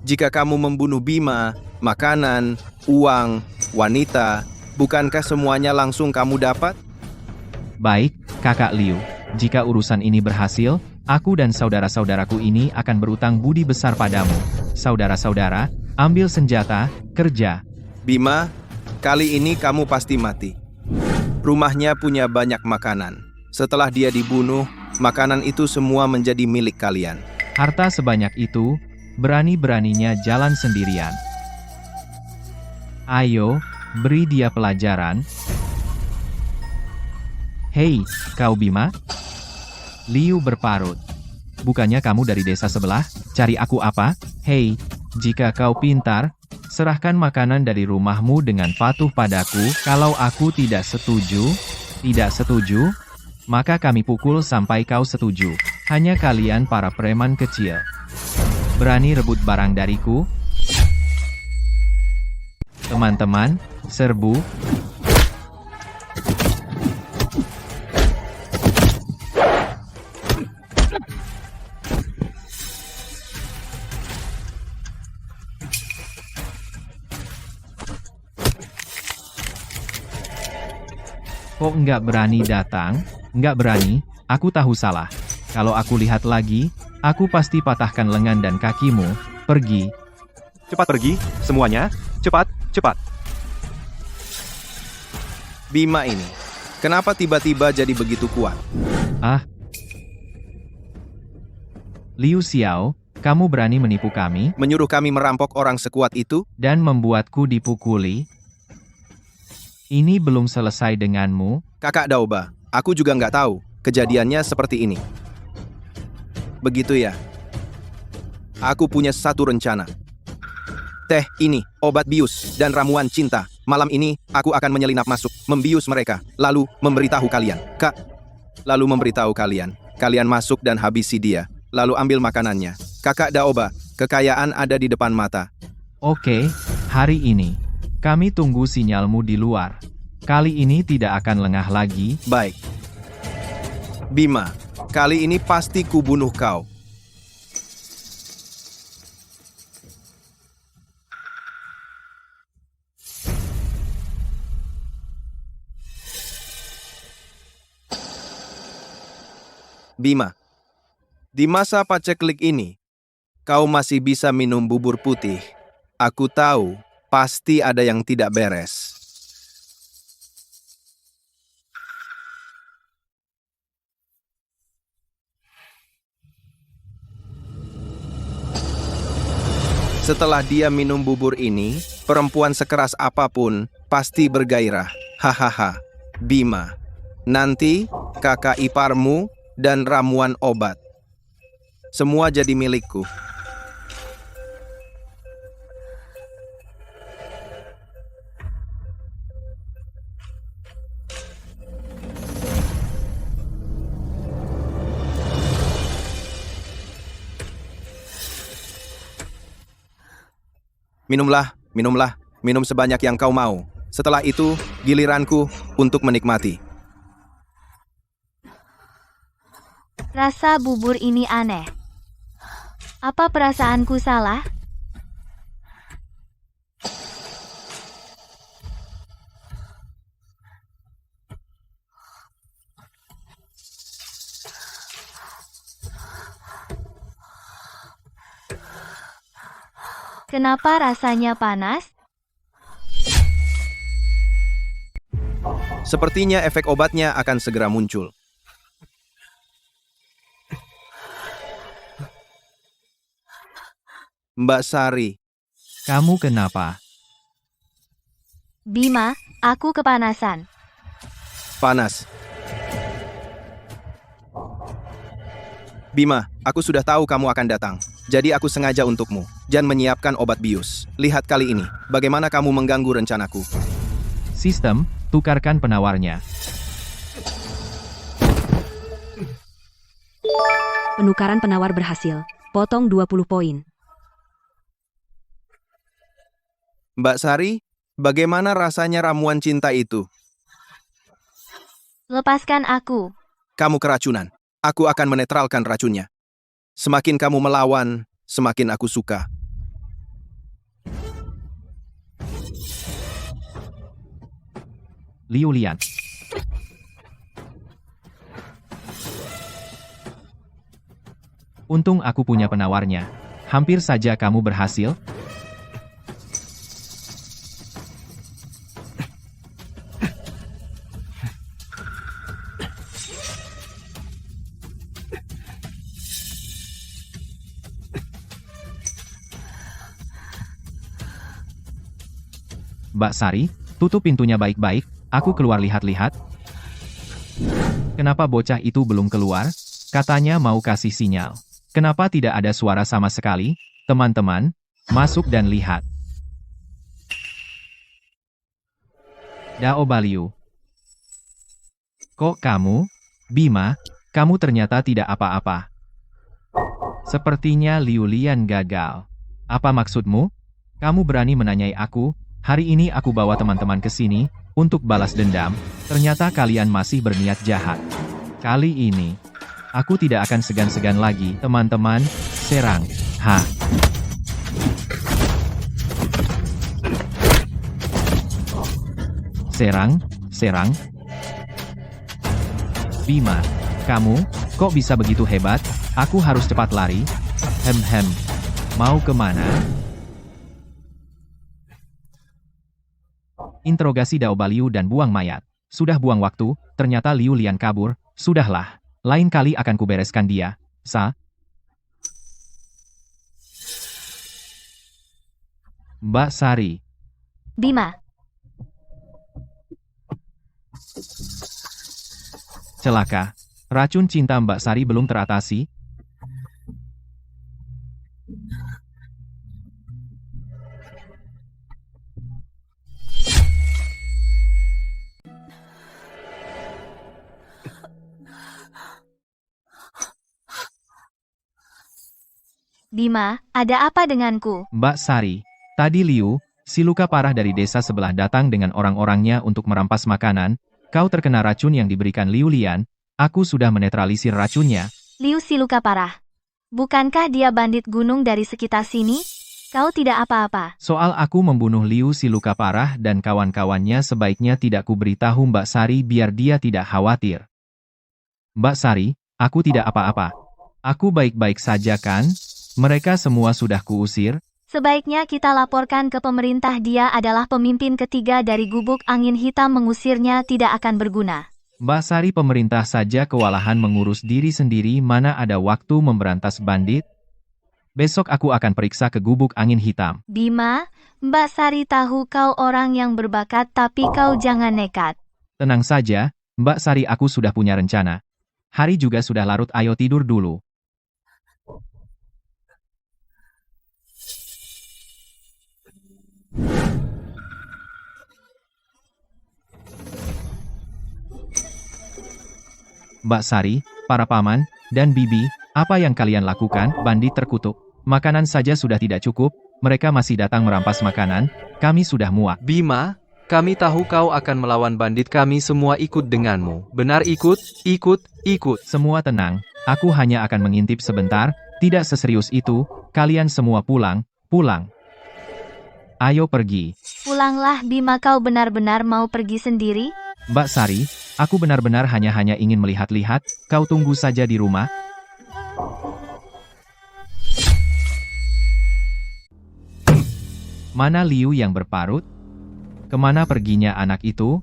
Jika kamu membunuh Bima, makanan, uang, wanita, bukankah semuanya langsung kamu dapat? Baik, kakak Liu. Jika urusan ini berhasil, aku dan saudara-saudaraku ini akan berutang budi besar padamu. Saudara-saudara, ambil senjata, kerja. Bima, kali ini kamu pasti mati. Rumahnya punya banyak makanan. Setelah dia dibunuh, makanan itu semua menjadi milik kalian. Harta sebanyak itu, berani-beraninya jalan sendirian. Ayo, beri dia pelajaran. Hei, kau Bima? Liu berparut. Bukannya kamu dari desa sebelah? Cari aku apa? Hei, jika kau pintar, serahkan makanan dari rumahmu dengan patuh padaku. Kalau aku tidak setuju, maka kami pukul sampai kau setuju. Hanya kalian para preman kecil. Berani rebut barang dariku? Teman-teman, serbu. Kok nggak berani datang? Nggak berani, aku tahu salah. Kalau aku lihat lagi, aku pasti patahkan lengan dan kakimu. Pergi. Cepat pergi, semuanya. Cepat. Bima ini, kenapa tiba-tiba jadi begitu kuat? Liu Xiao, kamu berani menipu kami, Menyuruh kami merampok orang sekuat itu? dan membuatku dipukuli? Ini belum selesai denganmu. Kakak Daoba, aku juga nggak tahu. Kejadiannya seperti ini. Begitu ya. Aku punya satu rencana. Teh ini, obat bius, dan ramuan cinta. Malam ini, aku akan menyelinap masuk, membius mereka, lalu memberitahu kalian. Lalu memberitahu kalian. Kalian masuk dan habisi dia, lalu ambil makanannya. Kakak Daoba, kekayaan ada di depan mata. Oke, hari ini. Kami tunggu sinyalmu di luar. Kali ini tidak akan lengah lagi. Baik. Bima, kali ini pasti kubunuh kau. Bima, di masa paceklik ini, kau masih bisa minum bubur putih. Aku tahu, pasti ada yang tidak beres. Setelah dia minum bubur ini, perempuan sekeras apapun pasti bergairah. Hahaha. Bima, nanti kakak iparmu dan ramuan obat. Semua jadi milikku. Minumlah, minum sebanyak yang kau mau. Setelah itu, giliranku untuk menikmati. Rasa bubur ini aneh. Apa perasaanku salah? Kenapa rasanya panas? Sepertinya efek obatnya akan segera muncul. Mbak Sari, Kamu kenapa? Bima, aku kepanasan. panas. Bima, aku sudah tahu kamu akan datang. Jadi aku sengaja untukmu. Jan menyiapkan obat bius. Lihat kali ini, bagaimana kamu mengganggu rencanaku. Sistem, tukarkan penawarnya. Penukaran penawar berhasil. Potong 20 poin. Mbak Sari, bagaimana rasanya ramuan cinta itu? Lepaskan aku. Kamu keracunan. Aku akan menetralkan racunnya. Semakin kamu melawan, semakin aku suka. Liu Lian. Untung aku punya penawarnya. Hampir saja kamu berhasil. Mbak Sari, tutup pintunya baik-baik, aku keluar lihat-lihat. Kenapa bocah itu belum keluar? Katanya mau kasih sinyal. Kenapa tidak ada suara sama sekali? Teman-teman, masuk dan lihat. Daoba Liu. Kok kamu? Bima, kamu ternyata tidak apa-apa. Sepertinya Liu Lian gagal. Apa maksudmu? Kamu berani menanyai aku? Hari ini aku bawa teman-teman ke sini untuk balas dendam. Ternyata kalian masih berniat jahat. Kali ini, aku tidak akan segan-segan lagi. Teman-teman, serang. Serang. Bima, kamu, kok bisa begitu hebat? Aku harus cepat lari. Mau kemana? Interogasi Daoba Liu dan buang mayat. Sudah buang waktu, ternyata Liu Lian kabur. Sudahlah, lain kali akan kubereskan dia. Mbak Sari. Bima. Celaka. Racun cinta Mbak Sari belum teratasi. Bima, ada apa denganku? Mbak Sari, tadi Liu, si luka parah dari desa sebelah datang dengan orang-orangnya untuk merampas makanan. Kau terkena racun yang diberikan Liu Lian. Aku sudah menetralisir racunnya. Liu si luka parah. Bukankah dia bandit gunung dari sekitar sini? Kau tidak apa-apa. Soal aku membunuh Liu si luka parah dan kawan-kawannya sebaiknya tidak kuberitahu Mbak Sari biar dia tidak khawatir. Mbak Sari, aku tidak apa-apa. Aku baik-baik saja kan? Mereka semua sudah kuusir. Sebaiknya kita laporkan ke pemerintah, dia adalah pemimpin ketiga dari gubuk angin hitam, mengusirnya tidak akan berguna. Mbak Sari, pemerintah saja kewalahan mengurus diri sendiri, mana ada waktu memberantas bandit? Besok aku akan periksa ke gubuk angin hitam. Bima, Mbak Sari tahu kau orang yang berbakat, tapi kau jangan nekat. Tenang saja, Mbak Sari, aku sudah punya rencana. Hari juga sudah larut, ayo tidur dulu. Mbak Sari, para paman, dan bibi, apa yang kalian lakukan? Bandit terkutuk. Makanan saja sudah tidak cukup, mereka masih datang merampas makanan, kami sudah muak. Bima, kami tahu kau akan melawan bandit, kami semua ikut denganmu. Benar, ikut. Semua tenang, aku hanya akan mengintip sebentar, tidak seserius itu, kalian semua pulang. Ayo pergi. Pulanglah Bima, kau benar-benar mau pergi sendiri? Mbak Sari, aku benar-benar hanya ingin melihat-lihat, kau tunggu saja di rumah. Mana Liu yang berparut? Kemana perginya anak itu?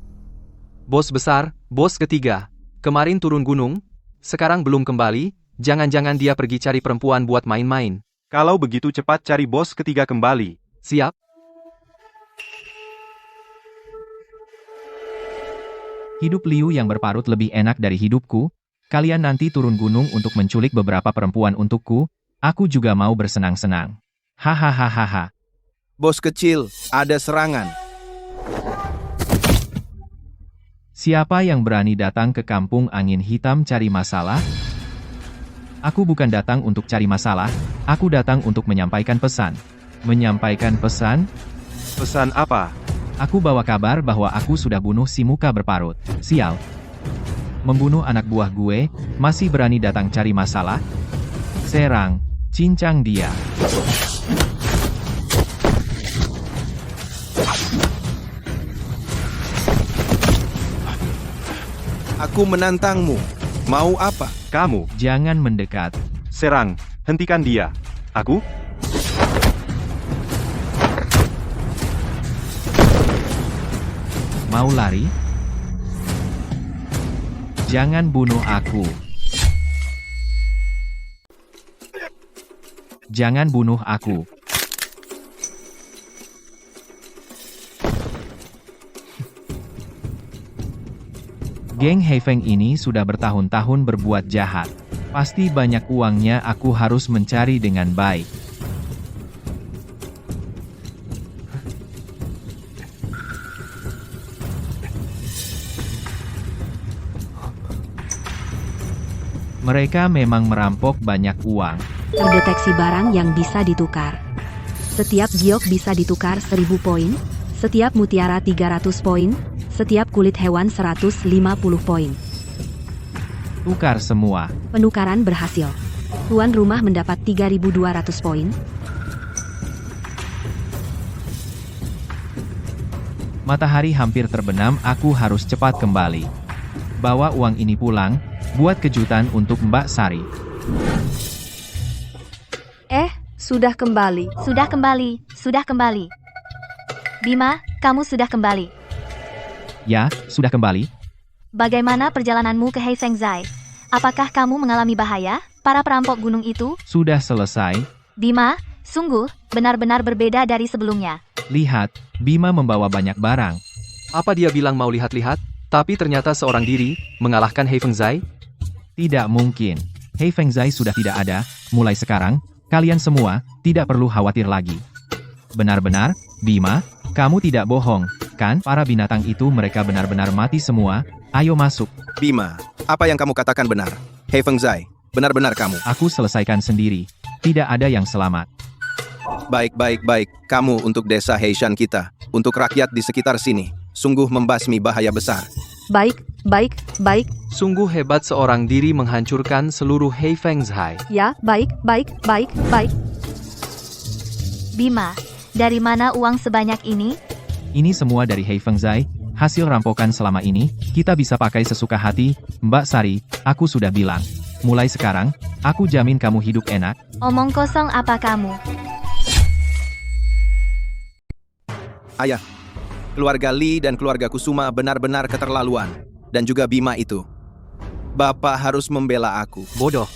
Bos besar, bos ketiga. Kemarin turun gunung, sekarang belum kembali, jangan-jangan dia pergi cari perempuan buat main-main. Kalau begitu cepat cari bos ketiga kembali. Siap? Hidup Liu yang berparut lebih enak dari hidupku. Kalian nanti turun gunung untuk menculik beberapa perempuan untukku. Aku juga mau bersenang-senang. Hahaha. Bos kecil, ada serangan. Siapa yang berani datang ke kampung angin hitam cari masalah? Aku bukan datang untuk cari masalah, aku datang untuk menyampaikan pesan. Menyampaikan pesan? Pesan apa? Aku bawa kabar bahwa aku sudah bunuh si muka berparut. Sial. Membunuh anak buah gue, masih berani datang cari masalah? Serang, cincang dia. Aku menantangmu. Mau apa? Kamu. Jangan mendekat. Serang. Hentikan dia. Aku? Mau lari? Jangan bunuh aku. Jangan bunuh aku. Geng Heifeng ini sudah bertahun-tahun berbuat jahat. Pasti banyak uangnya, aku harus mencari dengan baik. Mereka memang merampok banyak uang. Terdeteksi barang yang bisa ditukar. Setiap giok bisa ditukar 1000 poin, setiap mutiara 300 poin, setiap kulit hewan 150 poin. Tukar semua. Penukaran berhasil. Tuan rumah mendapat 3200 poin. Matahari hampir terbenam, aku harus cepat kembali. Bawa uang ini pulang, buat kejutan untuk Mbak Sari. Sudah kembali. Sudah kembali. Bima, kamu sudah kembali. Ya, sudah kembali. Bagaimana perjalananmu ke Heifengzai? Apakah kamu mengalami bahaya? Para perampok gunung itu? Sudah selesai. Bima, sungguh, benar-benar berbeda dari sebelumnya. Lihat, Bima membawa banyak barang. Apa dia bilang mau lihat-lihat? Tapi ternyata seorang diri mengalahkan Hei Fengzai. Tidak mungkin. Hei Fengzai sudah tidak ada, mulai sekarang, kalian semua tidak perlu khawatir lagi. Benar-benar, Bima, kamu tidak bohong, kan? Para binatang itu mereka benar-benar mati semua, ayo masuk. Bima, apa yang kamu katakan benar. Hei Fengzai, benar-benar kamu. Aku selesaikan sendiri, tidak ada yang selamat. Baik. Kamu untuk desa Heishan kita, untuk rakyat di sekitar sini, sungguh membasmi bahaya besar. Baik. Sungguh hebat seorang diri menghancurkan seluruh Hei Fengzai. Ya, baik. Bima, dari mana uang sebanyak ini? Ini semua dari Hei Fengzai, hasil rampokan selama ini, kita bisa pakai sesuka hati, Mbak Sari, aku sudah bilang. Mulai sekarang, aku jamin kamu hidup enak. Omong kosong apa kamu? Ayah, keluarga Li dan keluarga Kusuma benar-benar keterlaluan. Dan juga Bima itu. Bapak harus membela aku. Bodoh.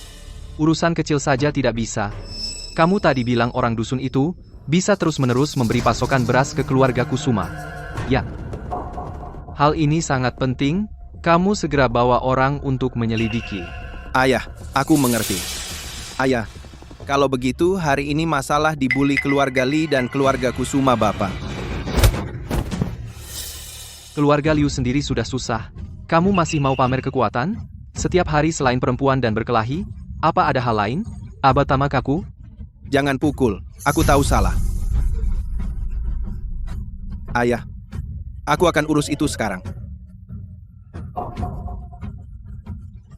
Urusan kecil saja tidak bisa. Kamu tadi bilang orang dusun itu bisa terus-menerus memberi pasokan beras ke keluarga Kusuma. Ya. Hal ini sangat penting, kamu segera bawa orang untuk menyelidiki. Ayah, aku mengerti. Ayah, kalau begitu hari ini masalah dibully keluarga Li dan keluarga Kusuma Bapak. Keluarga Liu sendiri sudah susah. Kamu masih mau pamer kekuatan? Setiap hari selain perempuan dan berkelahi, apa ada hal lain? Aba Tamakaku? Jangan pukul, aku tahu salah. Ayah, aku akan urus itu sekarang.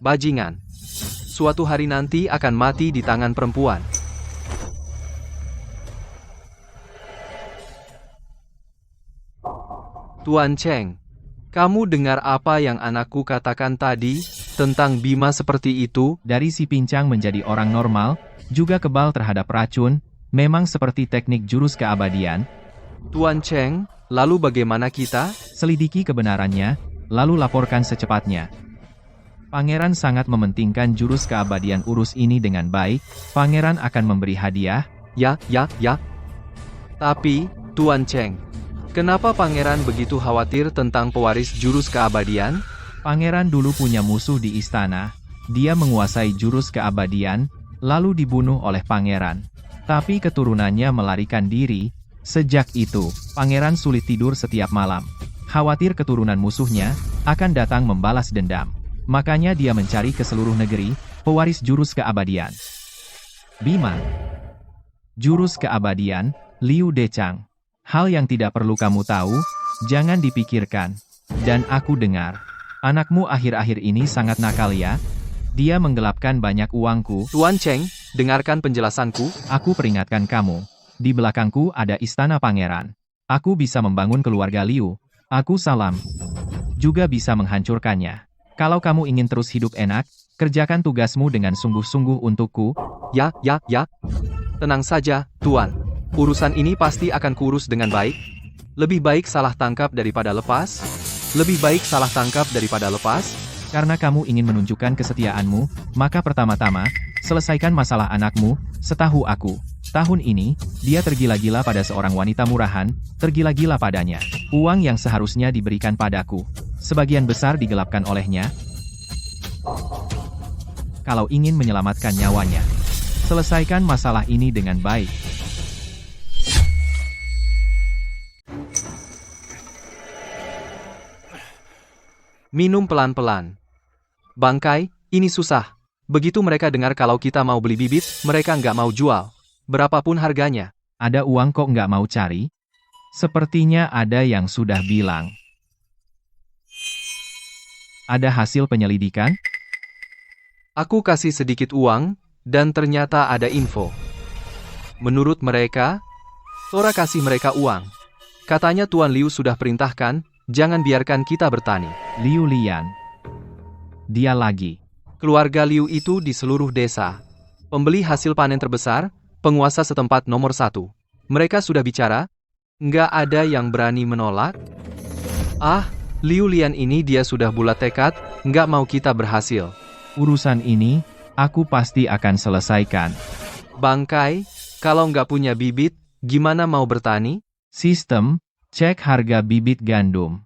Bajingan. Suatu hari nanti akan mati di tangan perempuan. Tuan Cheng, kamu dengar apa yang anakku katakan tadi tentang Bima seperti itu? Dari si pincang menjadi orang normal, juga kebal terhadap racun, memang seperti teknik jurus keabadian. Tuan Cheng, lalu bagaimana kita? Selidiki kebenarannya, lalu laporkan secepatnya. Pangeran sangat mementingkan jurus keabadian urus ini dengan baik, pangeran akan memberi hadiah. Ya. Tapi, Tuan Cheng, kenapa pangeran begitu khawatir tentang pewaris jurus keabadian? Pangeran dulu punya musuh di istana, dia menguasai jurus keabadian, lalu dibunuh oleh pangeran. Tapi keturunannya melarikan diri, sejak itu, pangeran sulit tidur setiap malam. Khawatir keturunan musuhnya akan datang membalas dendam. Makanya dia mencari ke seluruh negeri, pewaris jurus keabadian. Bima. Jurus keabadian, Liu Dechang. Hal yang tidak perlu kamu tahu, jangan dipikirkan. Dan aku dengar, anakmu akhir-akhir ini sangat nakal ya. Dia menggelapkan banyak uangku. Tuan Cheng, dengarkan penjelasanku. Aku peringatkan kamu. Di belakangku ada istana pangeran. Aku bisa membangun keluarga Liu. Aku salam. Juga bisa menghancurkannya. Kalau kamu ingin terus hidup enak, kerjakan tugasmu dengan sungguh-sungguh untukku. Ya. Tenang saja, Tuan. Urusan ini pasti akan kurus dengan baik. Lebih baik salah tangkap daripada lepas. Karena kamu ingin menunjukkan kesetiaanmu, maka pertama-tama, selesaikan masalah anakmu. Setahu aku, tahun ini, dia tergila-gila pada seorang wanita murahan, tergila-gila padanya. Uang yang seharusnya diberikan padaku, sebagian besar digelapkan olehnya. Kalau ingin menyelamatkan nyawanya, selesaikan masalah ini dengan baik. Minum pelan-pelan. Bangkai, ini susah. Begitu mereka dengar kalau kita mau beli bibit, mereka nggak mau jual. Berapapun harganya. Ada uang kok nggak mau cari? Sepertinya ada yang sudah bilang. Ada hasil penyelidikan? Aku kasih sedikit uang, dan ternyata ada info. Menurut mereka, Tora kasih mereka uang. Katanya Tuan Liu sudah perintahkan, jangan biarkan kita bertani. Liu Lian. Dia lagi. Keluarga Liu itu di seluruh desa. Pembeli hasil panen terbesar, penguasa setempat nomor 1. Mereka sudah bicara, nggak ada yang berani menolak. Liu Lian ini dia sudah bulat tekad, nggak mau kita berhasil. Urusan ini, aku pasti akan selesaikan. Bangkai, kalau nggak punya bibit, gimana mau bertani? Sistem, cek harga bibit gandum.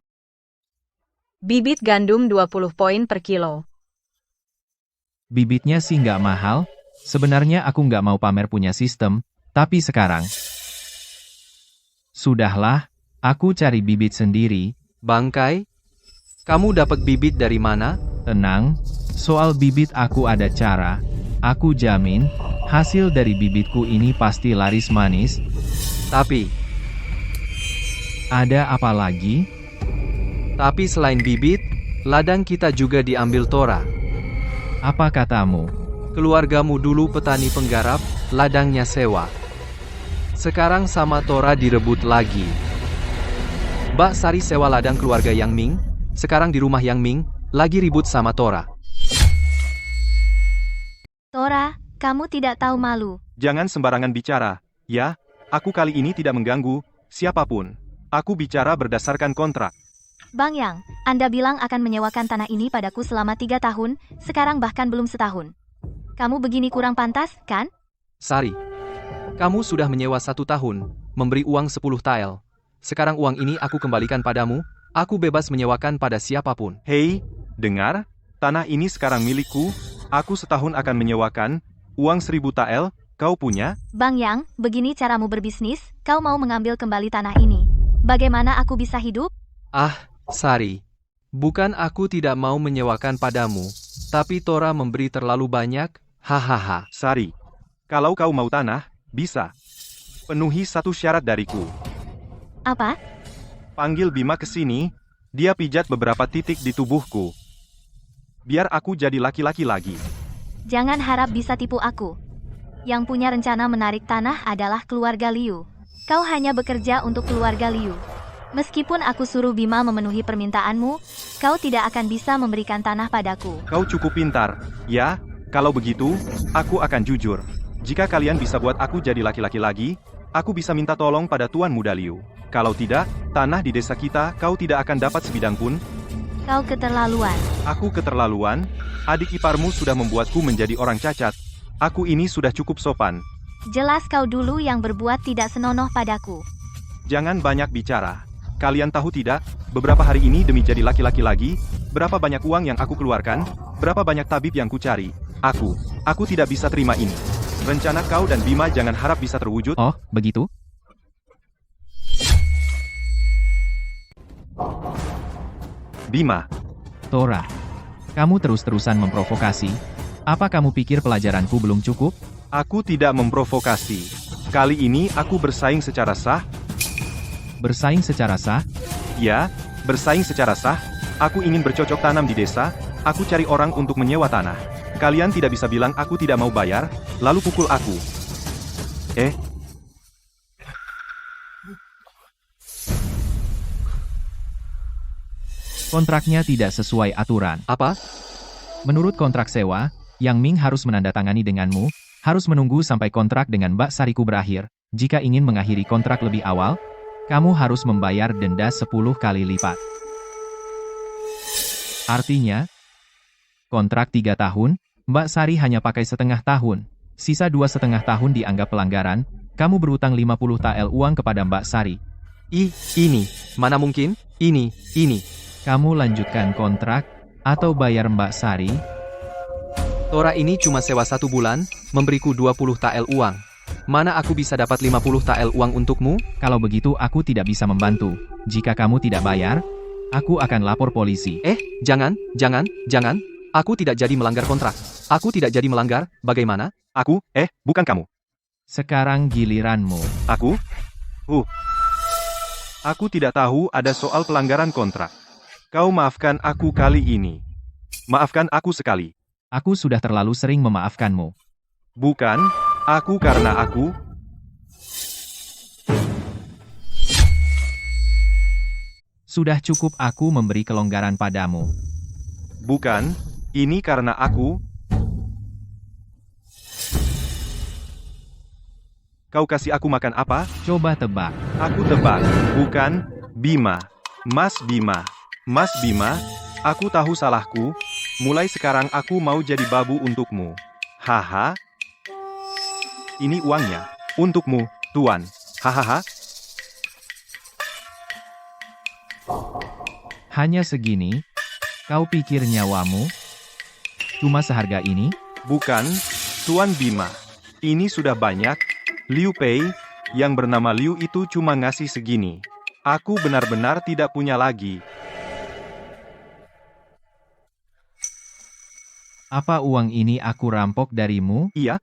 Bibit gandum 20 poin per kilo. Bibitnya sih nggak mahal, sebenarnya aku nggak mau pamer punya sistem, tapi sekarang. Sudahlah, aku cari bibit sendiri. Bangkai? Kamu dapat bibit dari mana? Tenang, soal bibit aku ada cara. Aku jamin, hasil dari bibitku ini pasti laris manis. Tapi Ada apa lagi? selain bibit, ladang kita juga diambil Tora. Apa katamu? Keluargamu dulu petani penggarap, ladangnya sewa. Sekarang sama Tora direbut lagi. Mbak Sari sewa ladang keluarga Yang Ming, sekarang di rumah Yang Ming, lagi ribut sama Tora. Tora, kamu tidak tahu malu. Jangan sembarangan bicara, ya. Aku kali ini tidak mengganggu siapapun. Aku bicara berdasarkan kontrak. Bang Yang, Anda bilang akan menyewakan tanah ini padaku selama 3 tahun, sekarang bahkan belum setahun. Kamu begini kurang pantas, kan? Sari, kamu sudah menyewa 1 tahun, memberi uang 10 tael. Sekarang uang ini aku kembalikan padamu, aku bebas menyewakan pada siapapun. Hei, dengar, tanah ini sekarang milikku, aku setahun akan menyewakan, uang 1000 tael, kau punya? Bang Yang, begini caramu berbisnis, kau mau mengambil kembali tanah ini. Bagaimana aku bisa hidup? Ah, Sari, bukan aku tidak mau menyewakan padamu, tapi Tora memberi terlalu banyak, hahaha. Sari, kalau kau mau tanah, bisa. Penuhi satu syarat dariku. Apa? Panggil Bima ke sini, dia pijat beberapa titik di tubuhku. Biar aku jadi laki-laki lagi. Jangan harap bisa tipu aku. Yang punya rencana menarik tanah adalah keluarga Liu. Kau hanya bekerja untuk keluarga Liu. Meskipun aku suruh Bima memenuhi permintaanmu, kau tidak akan bisa memberikan tanah padaku. Kau cukup pintar, ya? Kalau begitu, aku akan jujur. Jika kalian bisa buat aku jadi laki-laki lagi, aku bisa minta tolong pada Tuan Muda Liu. Kalau tidak, tanah di desa kita kau tidak akan dapat sebidang pun. Kau keterlaluan. Aku keterlaluan, adik iparmu sudah membuatku menjadi orang cacat. Aku ini sudah cukup sopan. Jelas kau dulu yang berbuat tidak senonoh padaku. Jangan banyak bicara. Kalian tahu tidak, beberapa hari ini demi jadi laki-laki lagi, berapa banyak uang yang aku keluarkan, berapa banyak tabib yang kucari. Aku tidak bisa terima ini. Rencana kau dan Bima jangan harap bisa terwujud. Oh, begitu? Bima, Tora, kamu terus-terusan memprovokasi. Apa kamu pikir pelajaranku belum cukup? aku tidak memprovokasi. Kali ini aku bersaing secara sah. Bersaing secara sah? Ya, bersaing secara sah. Aku ingin bercocok tanam di desa. Aku cari orang untuk menyewa tanah. Kalian tidak bisa bilang aku tidak mau bayar, lalu pukul aku. Kontraknya tidak sesuai aturan. Apa? Menurut kontrak sewa, Yang Ming harus menandatangani denganmu, harus menunggu sampai kontrak dengan Mbak Sariku berakhir. Jika ingin mengakhiri kontrak lebih awal, kamu harus membayar denda 10 kali lipat. Artinya, kontrak 3 tahun, Mbak Sari hanya pakai setengah tahun. Sisa 2,5 tahun dianggap pelanggaran, kamu berutang 50 tael uang kepada Mbak Sari. Ini, mana mungkin? Ini. Kamu lanjutkan kontrak, atau bayar Mbak Sari. Tora ini cuma sewa 1 bulan, memberiku 20 tael uang. Mana aku bisa dapat 50 tael uang untukmu? Kalau begitu aku tidak bisa membantu. Jika kamu tidak bayar, aku akan lapor polisi. Jangan. Aku tidak jadi melanggar kontrak. Aku tidak jadi melanggar, bagaimana? Aku, bukan kamu. Sekarang giliranmu. Aku tidak tahu ada soal pelanggaran kontrak. Kau maafkan aku kali ini. Maafkan aku sekali. Aku sudah terlalu sering memaafkanmu. Bukan, karena aku... Sudah cukup aku memberi kelonggaran padamu. Bukan, ini karena aku... Kau kasih aku makan apa? Coba tebak. Aku tebak, bukan, Bima. Mas Bima. Mas Bima, aku tahu salahku. Mulai sekarang aku mau jadi babu untukmu. Haha. Ini uangnya. Untukmu, Tuan. Hahaha. Hanya segini, Kau pikir nyawamu cuma seharga ini? Bukan, Tuan Bima. Ini sudah banyak. Liu Pei, yang bernama Liu itu cuma ngasih segini. Aku benar-benar tidak punya lagi. Apa uang ini aku rampok darimu? Iya,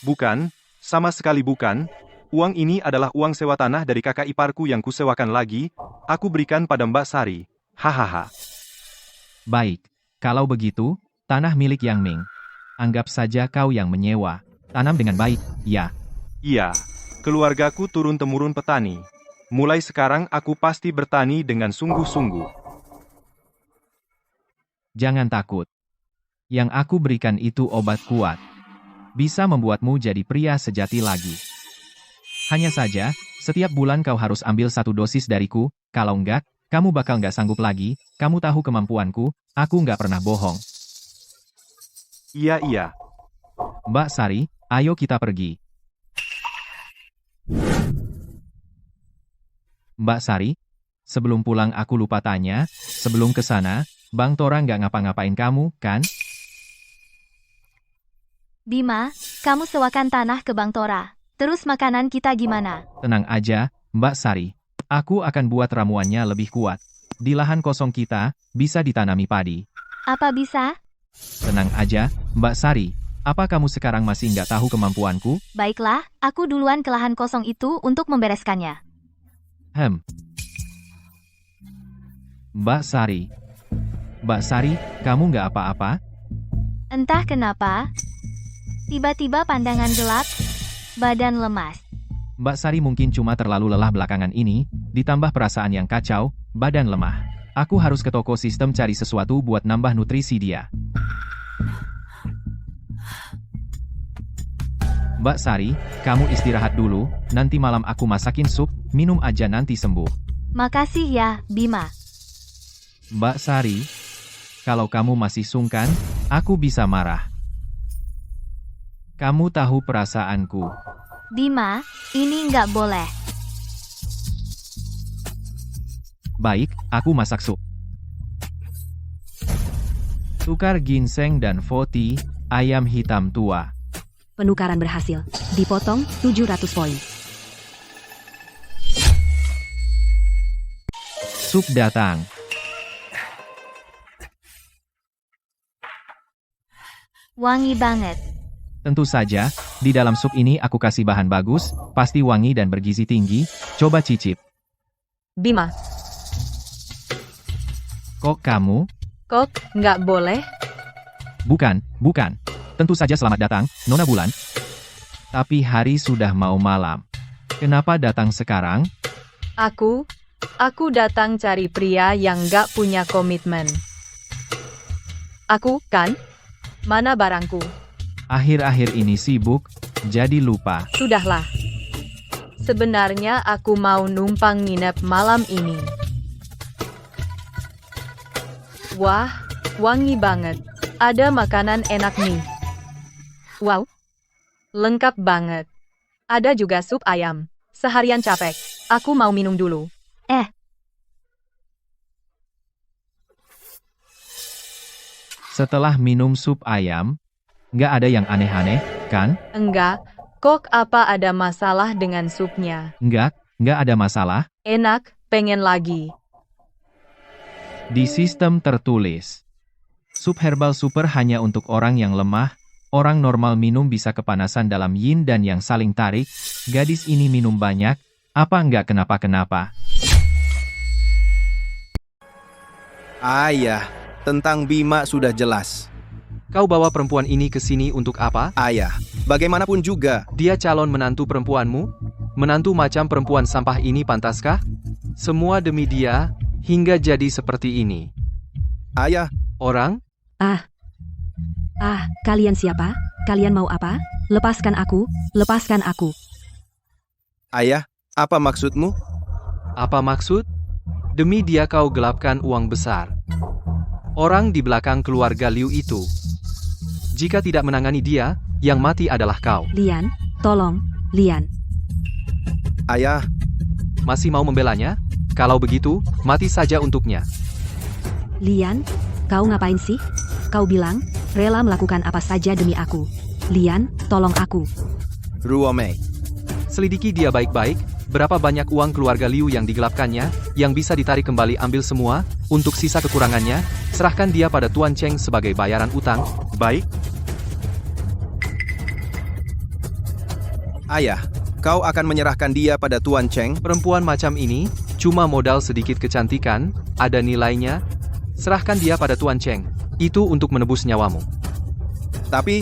bukan, sama sekali bukan. Uang ini adalah uang sewa tanah dari kakak iparku yang kusewakan lagi. Aku berikan pada Mbak Sari. Hahaha. Baik, kalau begitu, tanah milik Yang Ming. Anggap saja kau yang menyewa. Tanam dengan baik, ya. Iya, keluargaku turun-temurun petani. Mulai sekarang aku pasti bertani dengan sungguh-sungguh. Jangan takut. Yang aku berikan itu obat kuat. Bisa membuatmu jadi pria sejati lagi. Hanya saja, setiap bulan kau harus ambil 1 dosis dariku, kalau enggak, kamu bakal nggak sanggup lagi. Kamu tahu kemampuanku, aku nggak pernah bohong. Iya. Mbak Sari, ayo kita pergi. Mbak Sari, sebelum pulang aku lupa tanya, sebelum ke sana, Bang Tora nggak ngapa-ngapain kamu, kan? Bima, kamu sewakan tanah ke Bang Tora. Terus makanan kita gimana? Tenang aja, Mbak Sari. Aku akan buat ramuannya lebih kuat. Di lahan kosong kita, bisa ditanami padi. Apa bisa? Tenang aja, Mbak Sari. Apa kamu sekarang masih nggak tahu kemampuanku? Baiklah, aku duluan ke lahan kosong itu untuk membereskannya. Mbak Sari. Mbak Sari, kamu nggak apa-apa? Entah kenapa, tiba-tiba pandangan gelap, badan lemas. Mbak Sari mungkin cuma terlalu lelah belakangan ini, ditambah perasaan yang kacau, badan lemah. Aku harus ke toko sistem cari sesuatu buat nambah nutrisi dia. Mbak Sari, kamu istirahat dulu, nanti malam aku masakin sup, minum aja nanti sembuh. Makasih ya, Bima. Mbak Sari, kalau kamu masih sungkan, aku bisa marah. Kamu tahu perasaanku. Bima, ini nggak boleh. Baik, aku masak sup. Tukar ginseng dan voti, ayam hitam tua. Penukaran berhasil. Dipotong 700 poin. Sup datang. Wangi banget. Tentu saja, di dalam sup ini aku kasih bahan bagus, pasti wangi dan bergizi tinggi. Coba cicip. Bima, Kok kamu? kok nggak boleh? Bukan. Tentu saja selamat datang, Nona Bulan. Tapi hari sudah mau malam. Kenapa datang sekarang? Aku datang cari pria yang nggak punya komitmen. Aku, kan? Mana barangku? Akhir-akhir ini sibuk, jadi lupa. Sudahlah. Sebenarnya aku mau numpang nginep malam ini. Wah, wangi banget. Ada makanan enak nih. Wow, lengkap banget. Ada juga sup ayam. Seharian capek. Aku mau minum dulu. Setelah minum sup ayam, nggak ada yang aneh-aneh, kan? Enggak, kok apa ada masalah dengan supnya? Nggak ada masalah. Enak, pengen lagi. Di sistem tertulis, sup herbal super hanya untuk orang yang lemah, orang normal minum bisa kepanasan dalam yin dan yang saling tarik, gadis ini minum banyak, apa nggak kenapa-kenapa? Ayah, tentang Bima sudah jelas. Kau bawa perempuan ini ke sini untuk apa? Ayah, bagaimanapun juga. Dia calon menantu perempuanmu? Menantu macam perempuan sampah ini pantaskah? Semua demi dia, hingga jadi seperti ini. Ayah, Orang? Kalian siapa? Kalian mau apa? Lepaskan aku, lepaskan aku. ayah, apa maksudmu? Apa maksud? Demi dia kau gelapkan uang besar. Orang di belakang keluarga Liu itu. Jika tidak menangani dia, yang mati adalah kau. Lian, tolong, Lian. Ayah, Masih mau membelanya? Kalau begitu, mati saja untuknya. Lian, kau ngapain sih? Kau bilang, rela melakukan apa saja demi aku. Lian, tolong aku. Ruomei. Selidiki dia baik-baik, berapa banyak uang keluarga Liu yang digelapkannya, yang bisa ditarik kembali ambil semua, untuk sisa kekurangannya, serahkan dia pada Tuan Cheng sebagai bayaran utang. Baik, Ayah, kau akan menyerahkan dia pada Tuan Cheng? Perempuan macam ini, cuma modal sedikit kecantikan, ada nilainya. Serahkan dia pada Tuan Cheng. Itu untuk menebus nyawamu. Tapi,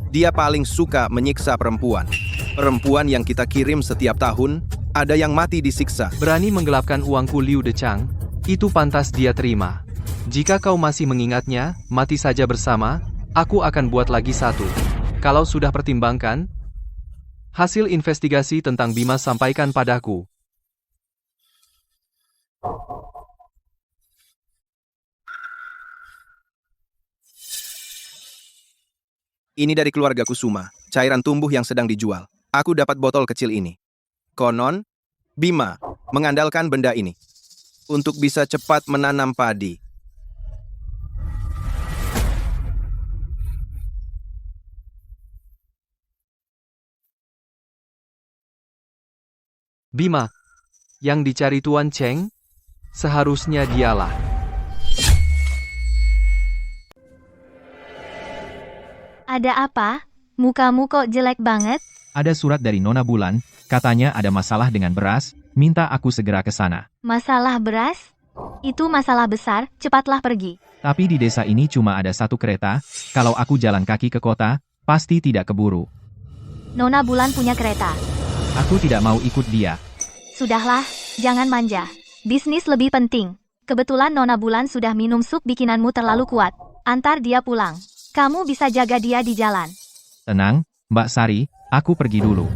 dia paling suka menyiksa perempuan. Perempuan yang kita kirim setiap tahun, ada yang mati disiksa. Berani menggelapkan uangku Liu Decang, itu pantas dia terima. Jika kau masih mengingatnya, mati saja bersama, aku akan buat lagi satu. Kalau sudah pertimbangkan, hasil investigasi tentang Bima sampaikan padaku. Ini dari keluarga Kusuma, cairan tumbuh yang sedang dijual. Aku dapat botol kecil ini. Konon, Bima mengandalkan benda ini untuk bisa cepat menanam padi. Bima, yang dicari Tuan Cheng, seharusnya dialah. Ada apa? Mukamu kok jelek banget? Ada surat dari Nona Bulan, katanya ada masalah dengan beras, minta aku segera ke sana. Masalah beras? Itu masalah besar, cepatlah pergi. Tapi di desa ini cuma ada satu kereta, kalau aku jalan kaki ke kota, pasti tidak keburu. Nona Bulan punya kereta. Aku tidak mau ikut dia. Sudahlah, jangan manja. Bisnis lebih penting. Kebetulan Nona Bulan sudah minum sup bikinanmu terlalu kuat. Antar dia pulang. Kamu bisa jaga dia di jalan. Tenang, Mbak Sari, aku pergi dulu.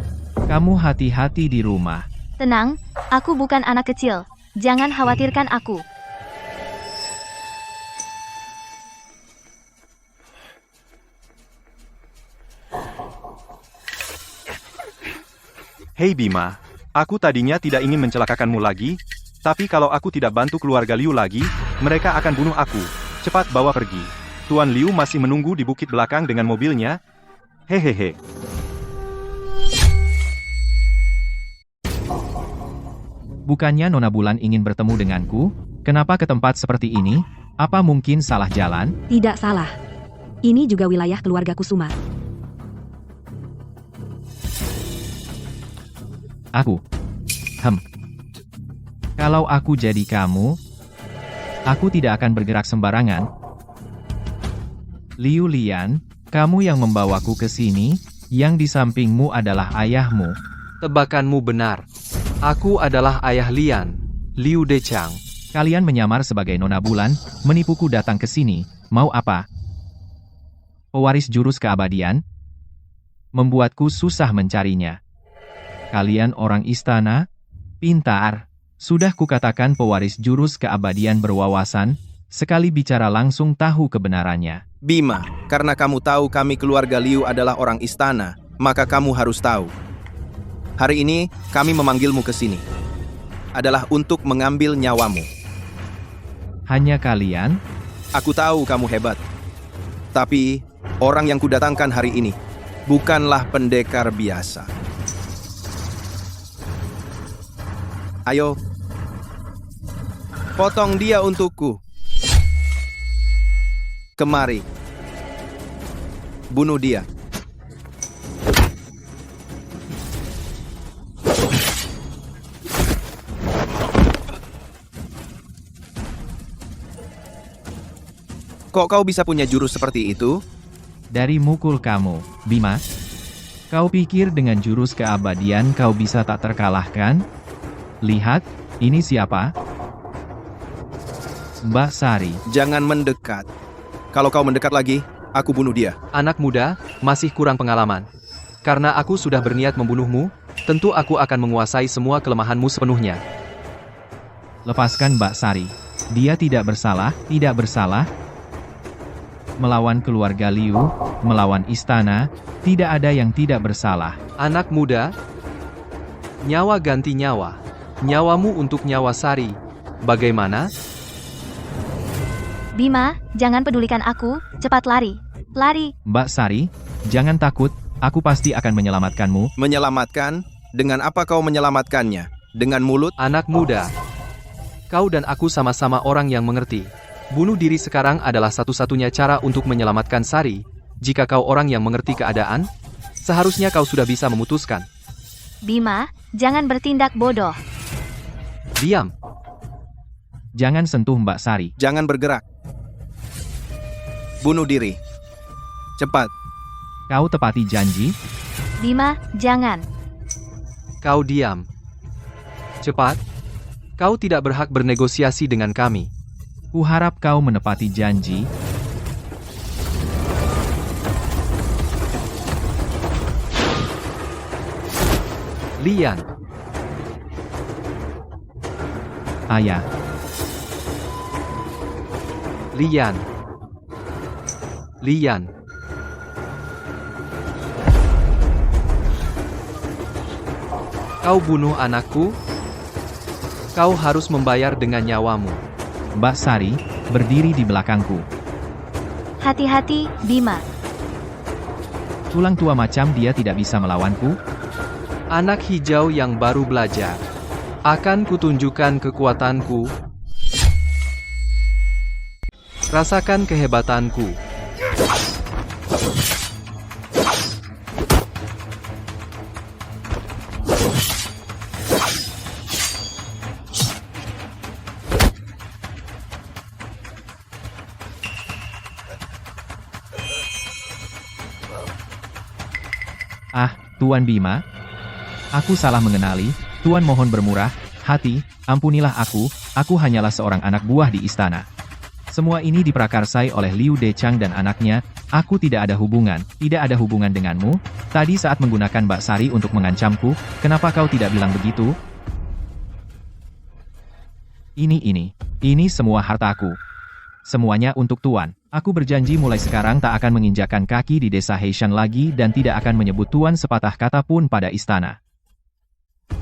Kamu hati-hati di rumah. Tenang, aku bukan anak kecil. Jangan khawatirkan aku. Hei Bima, aku tadinya tidak ingin mencelakakanmu lagi, tapi kalau aku tidak bantu keluarga Liu lagi, mereka akan bunuh aku. Cepat bawa pergi. Tuan Liu masih menunggu di bukit belakang dengan mobilnya. Hehehe. Bukannya Nona Bulan ingin bertemu denganku? Kenapa ke tempat seperti ini? Apa mungkin salah jalan? Tidak salah. Ini juga wilayah keluarga Kusuma. Aku. Kalau aku jadi kamu, aku tidak akan bergerak sembarangan. Liu Lian, kamu yang membawaku ke sini, yang di sampingmu adalah ayahmu. Tebakanmu benar. Aku adalah ayah Lian, Liu Decang. Kalian menyamar sebagai Nona Bulan, menipuku datang ke sini, mau apa? Pewaris jurus keabadian? Membuatku susah mencarinya. Kalian orang istana? Pintar. Sudah kukatakan pewaris jurus keabadian berwawasan, sekali bicara langsung tahu kebenarannya. Bima, karena kamu tahu kami keluarga Liu adalah orang istana, maka kamu harus tahu. Hari ini, kami memanggilmu ke sini. Adalah untuk mengambil nyawamu. Hanya kalian? Aku tahu kamu hebat. Tapi, orang yang kudatangkan hari ini, bukanlah pendekar biasa. Ayo, potong dia untukku. Kemari. Bunuh dia. Kok kau bisa punya jurus seperti itu? Dari mukul kamu, Bima. Kau pikir dengan jurus keabadian kau bisa tak terkalahkan? Lihat, ini siapa? Mbak Sari. Jangan mendekat. Kalau kau mendekat lagi, aku bunuh dia. Anak muda, masih kurang pengalaman. Karena aku sudah berniat membunuhmu, tentu aku akan menguasai semua kelemahanmu sepenuhnya. Lepaskan Mbak Sari. Dia tidak bersalah, tidak bersalah. Melawan keluarga Liu, melawan istana, tidak ada yang tidak bersalah. Anak muda, nyawa ganti nyawa. Nyawamu untuk nyawa Sari. Bagaimana? Bima, jangan pedulikan aku, cepat lari. Lari. Mbak Sari, jangan takut, aku pasti akan menyelamatkanmu. Menyelamatkan? Dengan apa kau menyelamatkannya? Dengan mulut? Anak muda, kau dan aku sama-sama orang yang mengerti. Bunuh diri sekarang adalah satu-satunya cara untuk menyelamatkan Sari. Jika kau orang yang mengerti keadaan, seharusnya kau sudah bisa memutuskan. Bima, jangan bertindak bodoh. Diam. Jangan sentuh Mbak Sari. Jangan bergerak. Bunuh diri. Cepat. Kau tepati janji? Bima, jangan. Kau diam. Cepat. Kau tidak berhak bernegosiasi dengan kami. Kuharap kau menepati janji. Lian, Ayah, Lian. Lian. Kau bunuh anakku? Kau harus membayar dengan nyawamu. Mbak Sari, berdiri di belakangku. Hati-hati, Bima. Tulang tua macam dia tidak bisa melawanku. Anak hijau yang baru belajar. Akan kutunjukkan kekuatanku. Rasakan kehebatanku. Ah, Tuan Bima. Aku salah mengenali, Tuan mohon bermurah hati, ampunilah aku hanyalah seorang anak buah di istana. Semua ini diprakarsai oleh Liu Dechang dan anaknya, aku tidak ada hubungan denganmu. Tadi saat menggunakan Mbak Sari untuk mengancamku, kenapa kau tidak bilang begitu? Ini semua hartaku. Semuanya untuk Tuan. Aku berjanji mulai sekarang tak akan menginjakkan kaki di desa Heishan lagi dan tidak akan menyebut Tuan sepatah kata pun pada istana.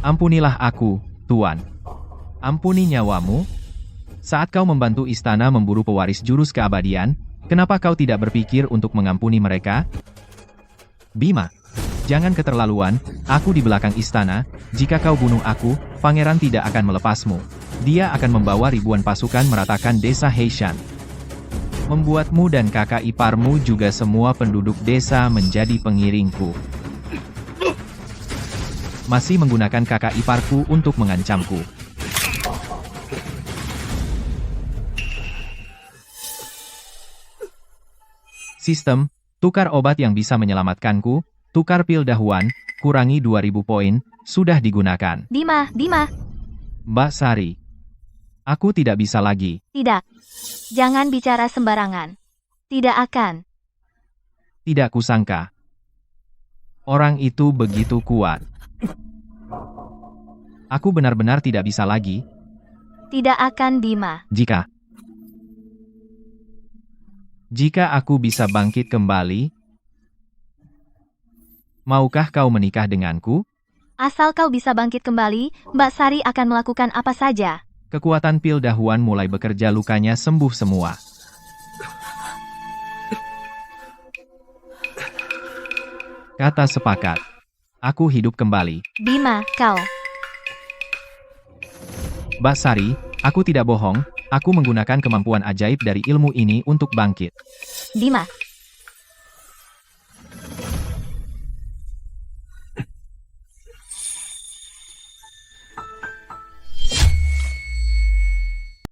Ampunilah aku, Tuan. Ampuni nyawamu. Saat kau membantu istana memburu pewaris jurus keabadian, kenapa kau tidak berpikir untuk mengampuni mereka? Bima, jangan keterlaluan, aku di belakang istana, jika kau bunuh aku, pangeran tidak akan melepasmu. Dia akan membawa ribuan pasukan meratakan desa Heishan. Membuatmu dan kakak iparmu juga semua penduduk desa menjadi pengiringku. Masih menggunakan kakak iparku untuk mengancamku. Sistem, tukar obat yang bisa menyelamatkanku, tukar pil dahuan, kurangi 2000 poin, sudah digunakan. Bima. Mbak Sari. Aku tidak bisa lagi. Tidak. Jangan bicara sembarangan. Tidak akan. Tidak kusangka. Orang itu begitu kuat. Aku benar-benar tidak bisa lagi. Tidak akan, Bima. Jika aku bisa bangkit kembali, maukah kau menikah denganku? Asal kau bisa bangkit kembali, Mbak Sari akan melakukan apa saja. Kekuatan pil dahuan mulai bekerja, lukanya sembuh semua. Kata sepakat. Aku hidup kembali. Bima, kau. Mbak Sari, aku tidak bohong, aku menggunakan kemampuan ajaib dari ilmu ini untuk bangkit. Bima,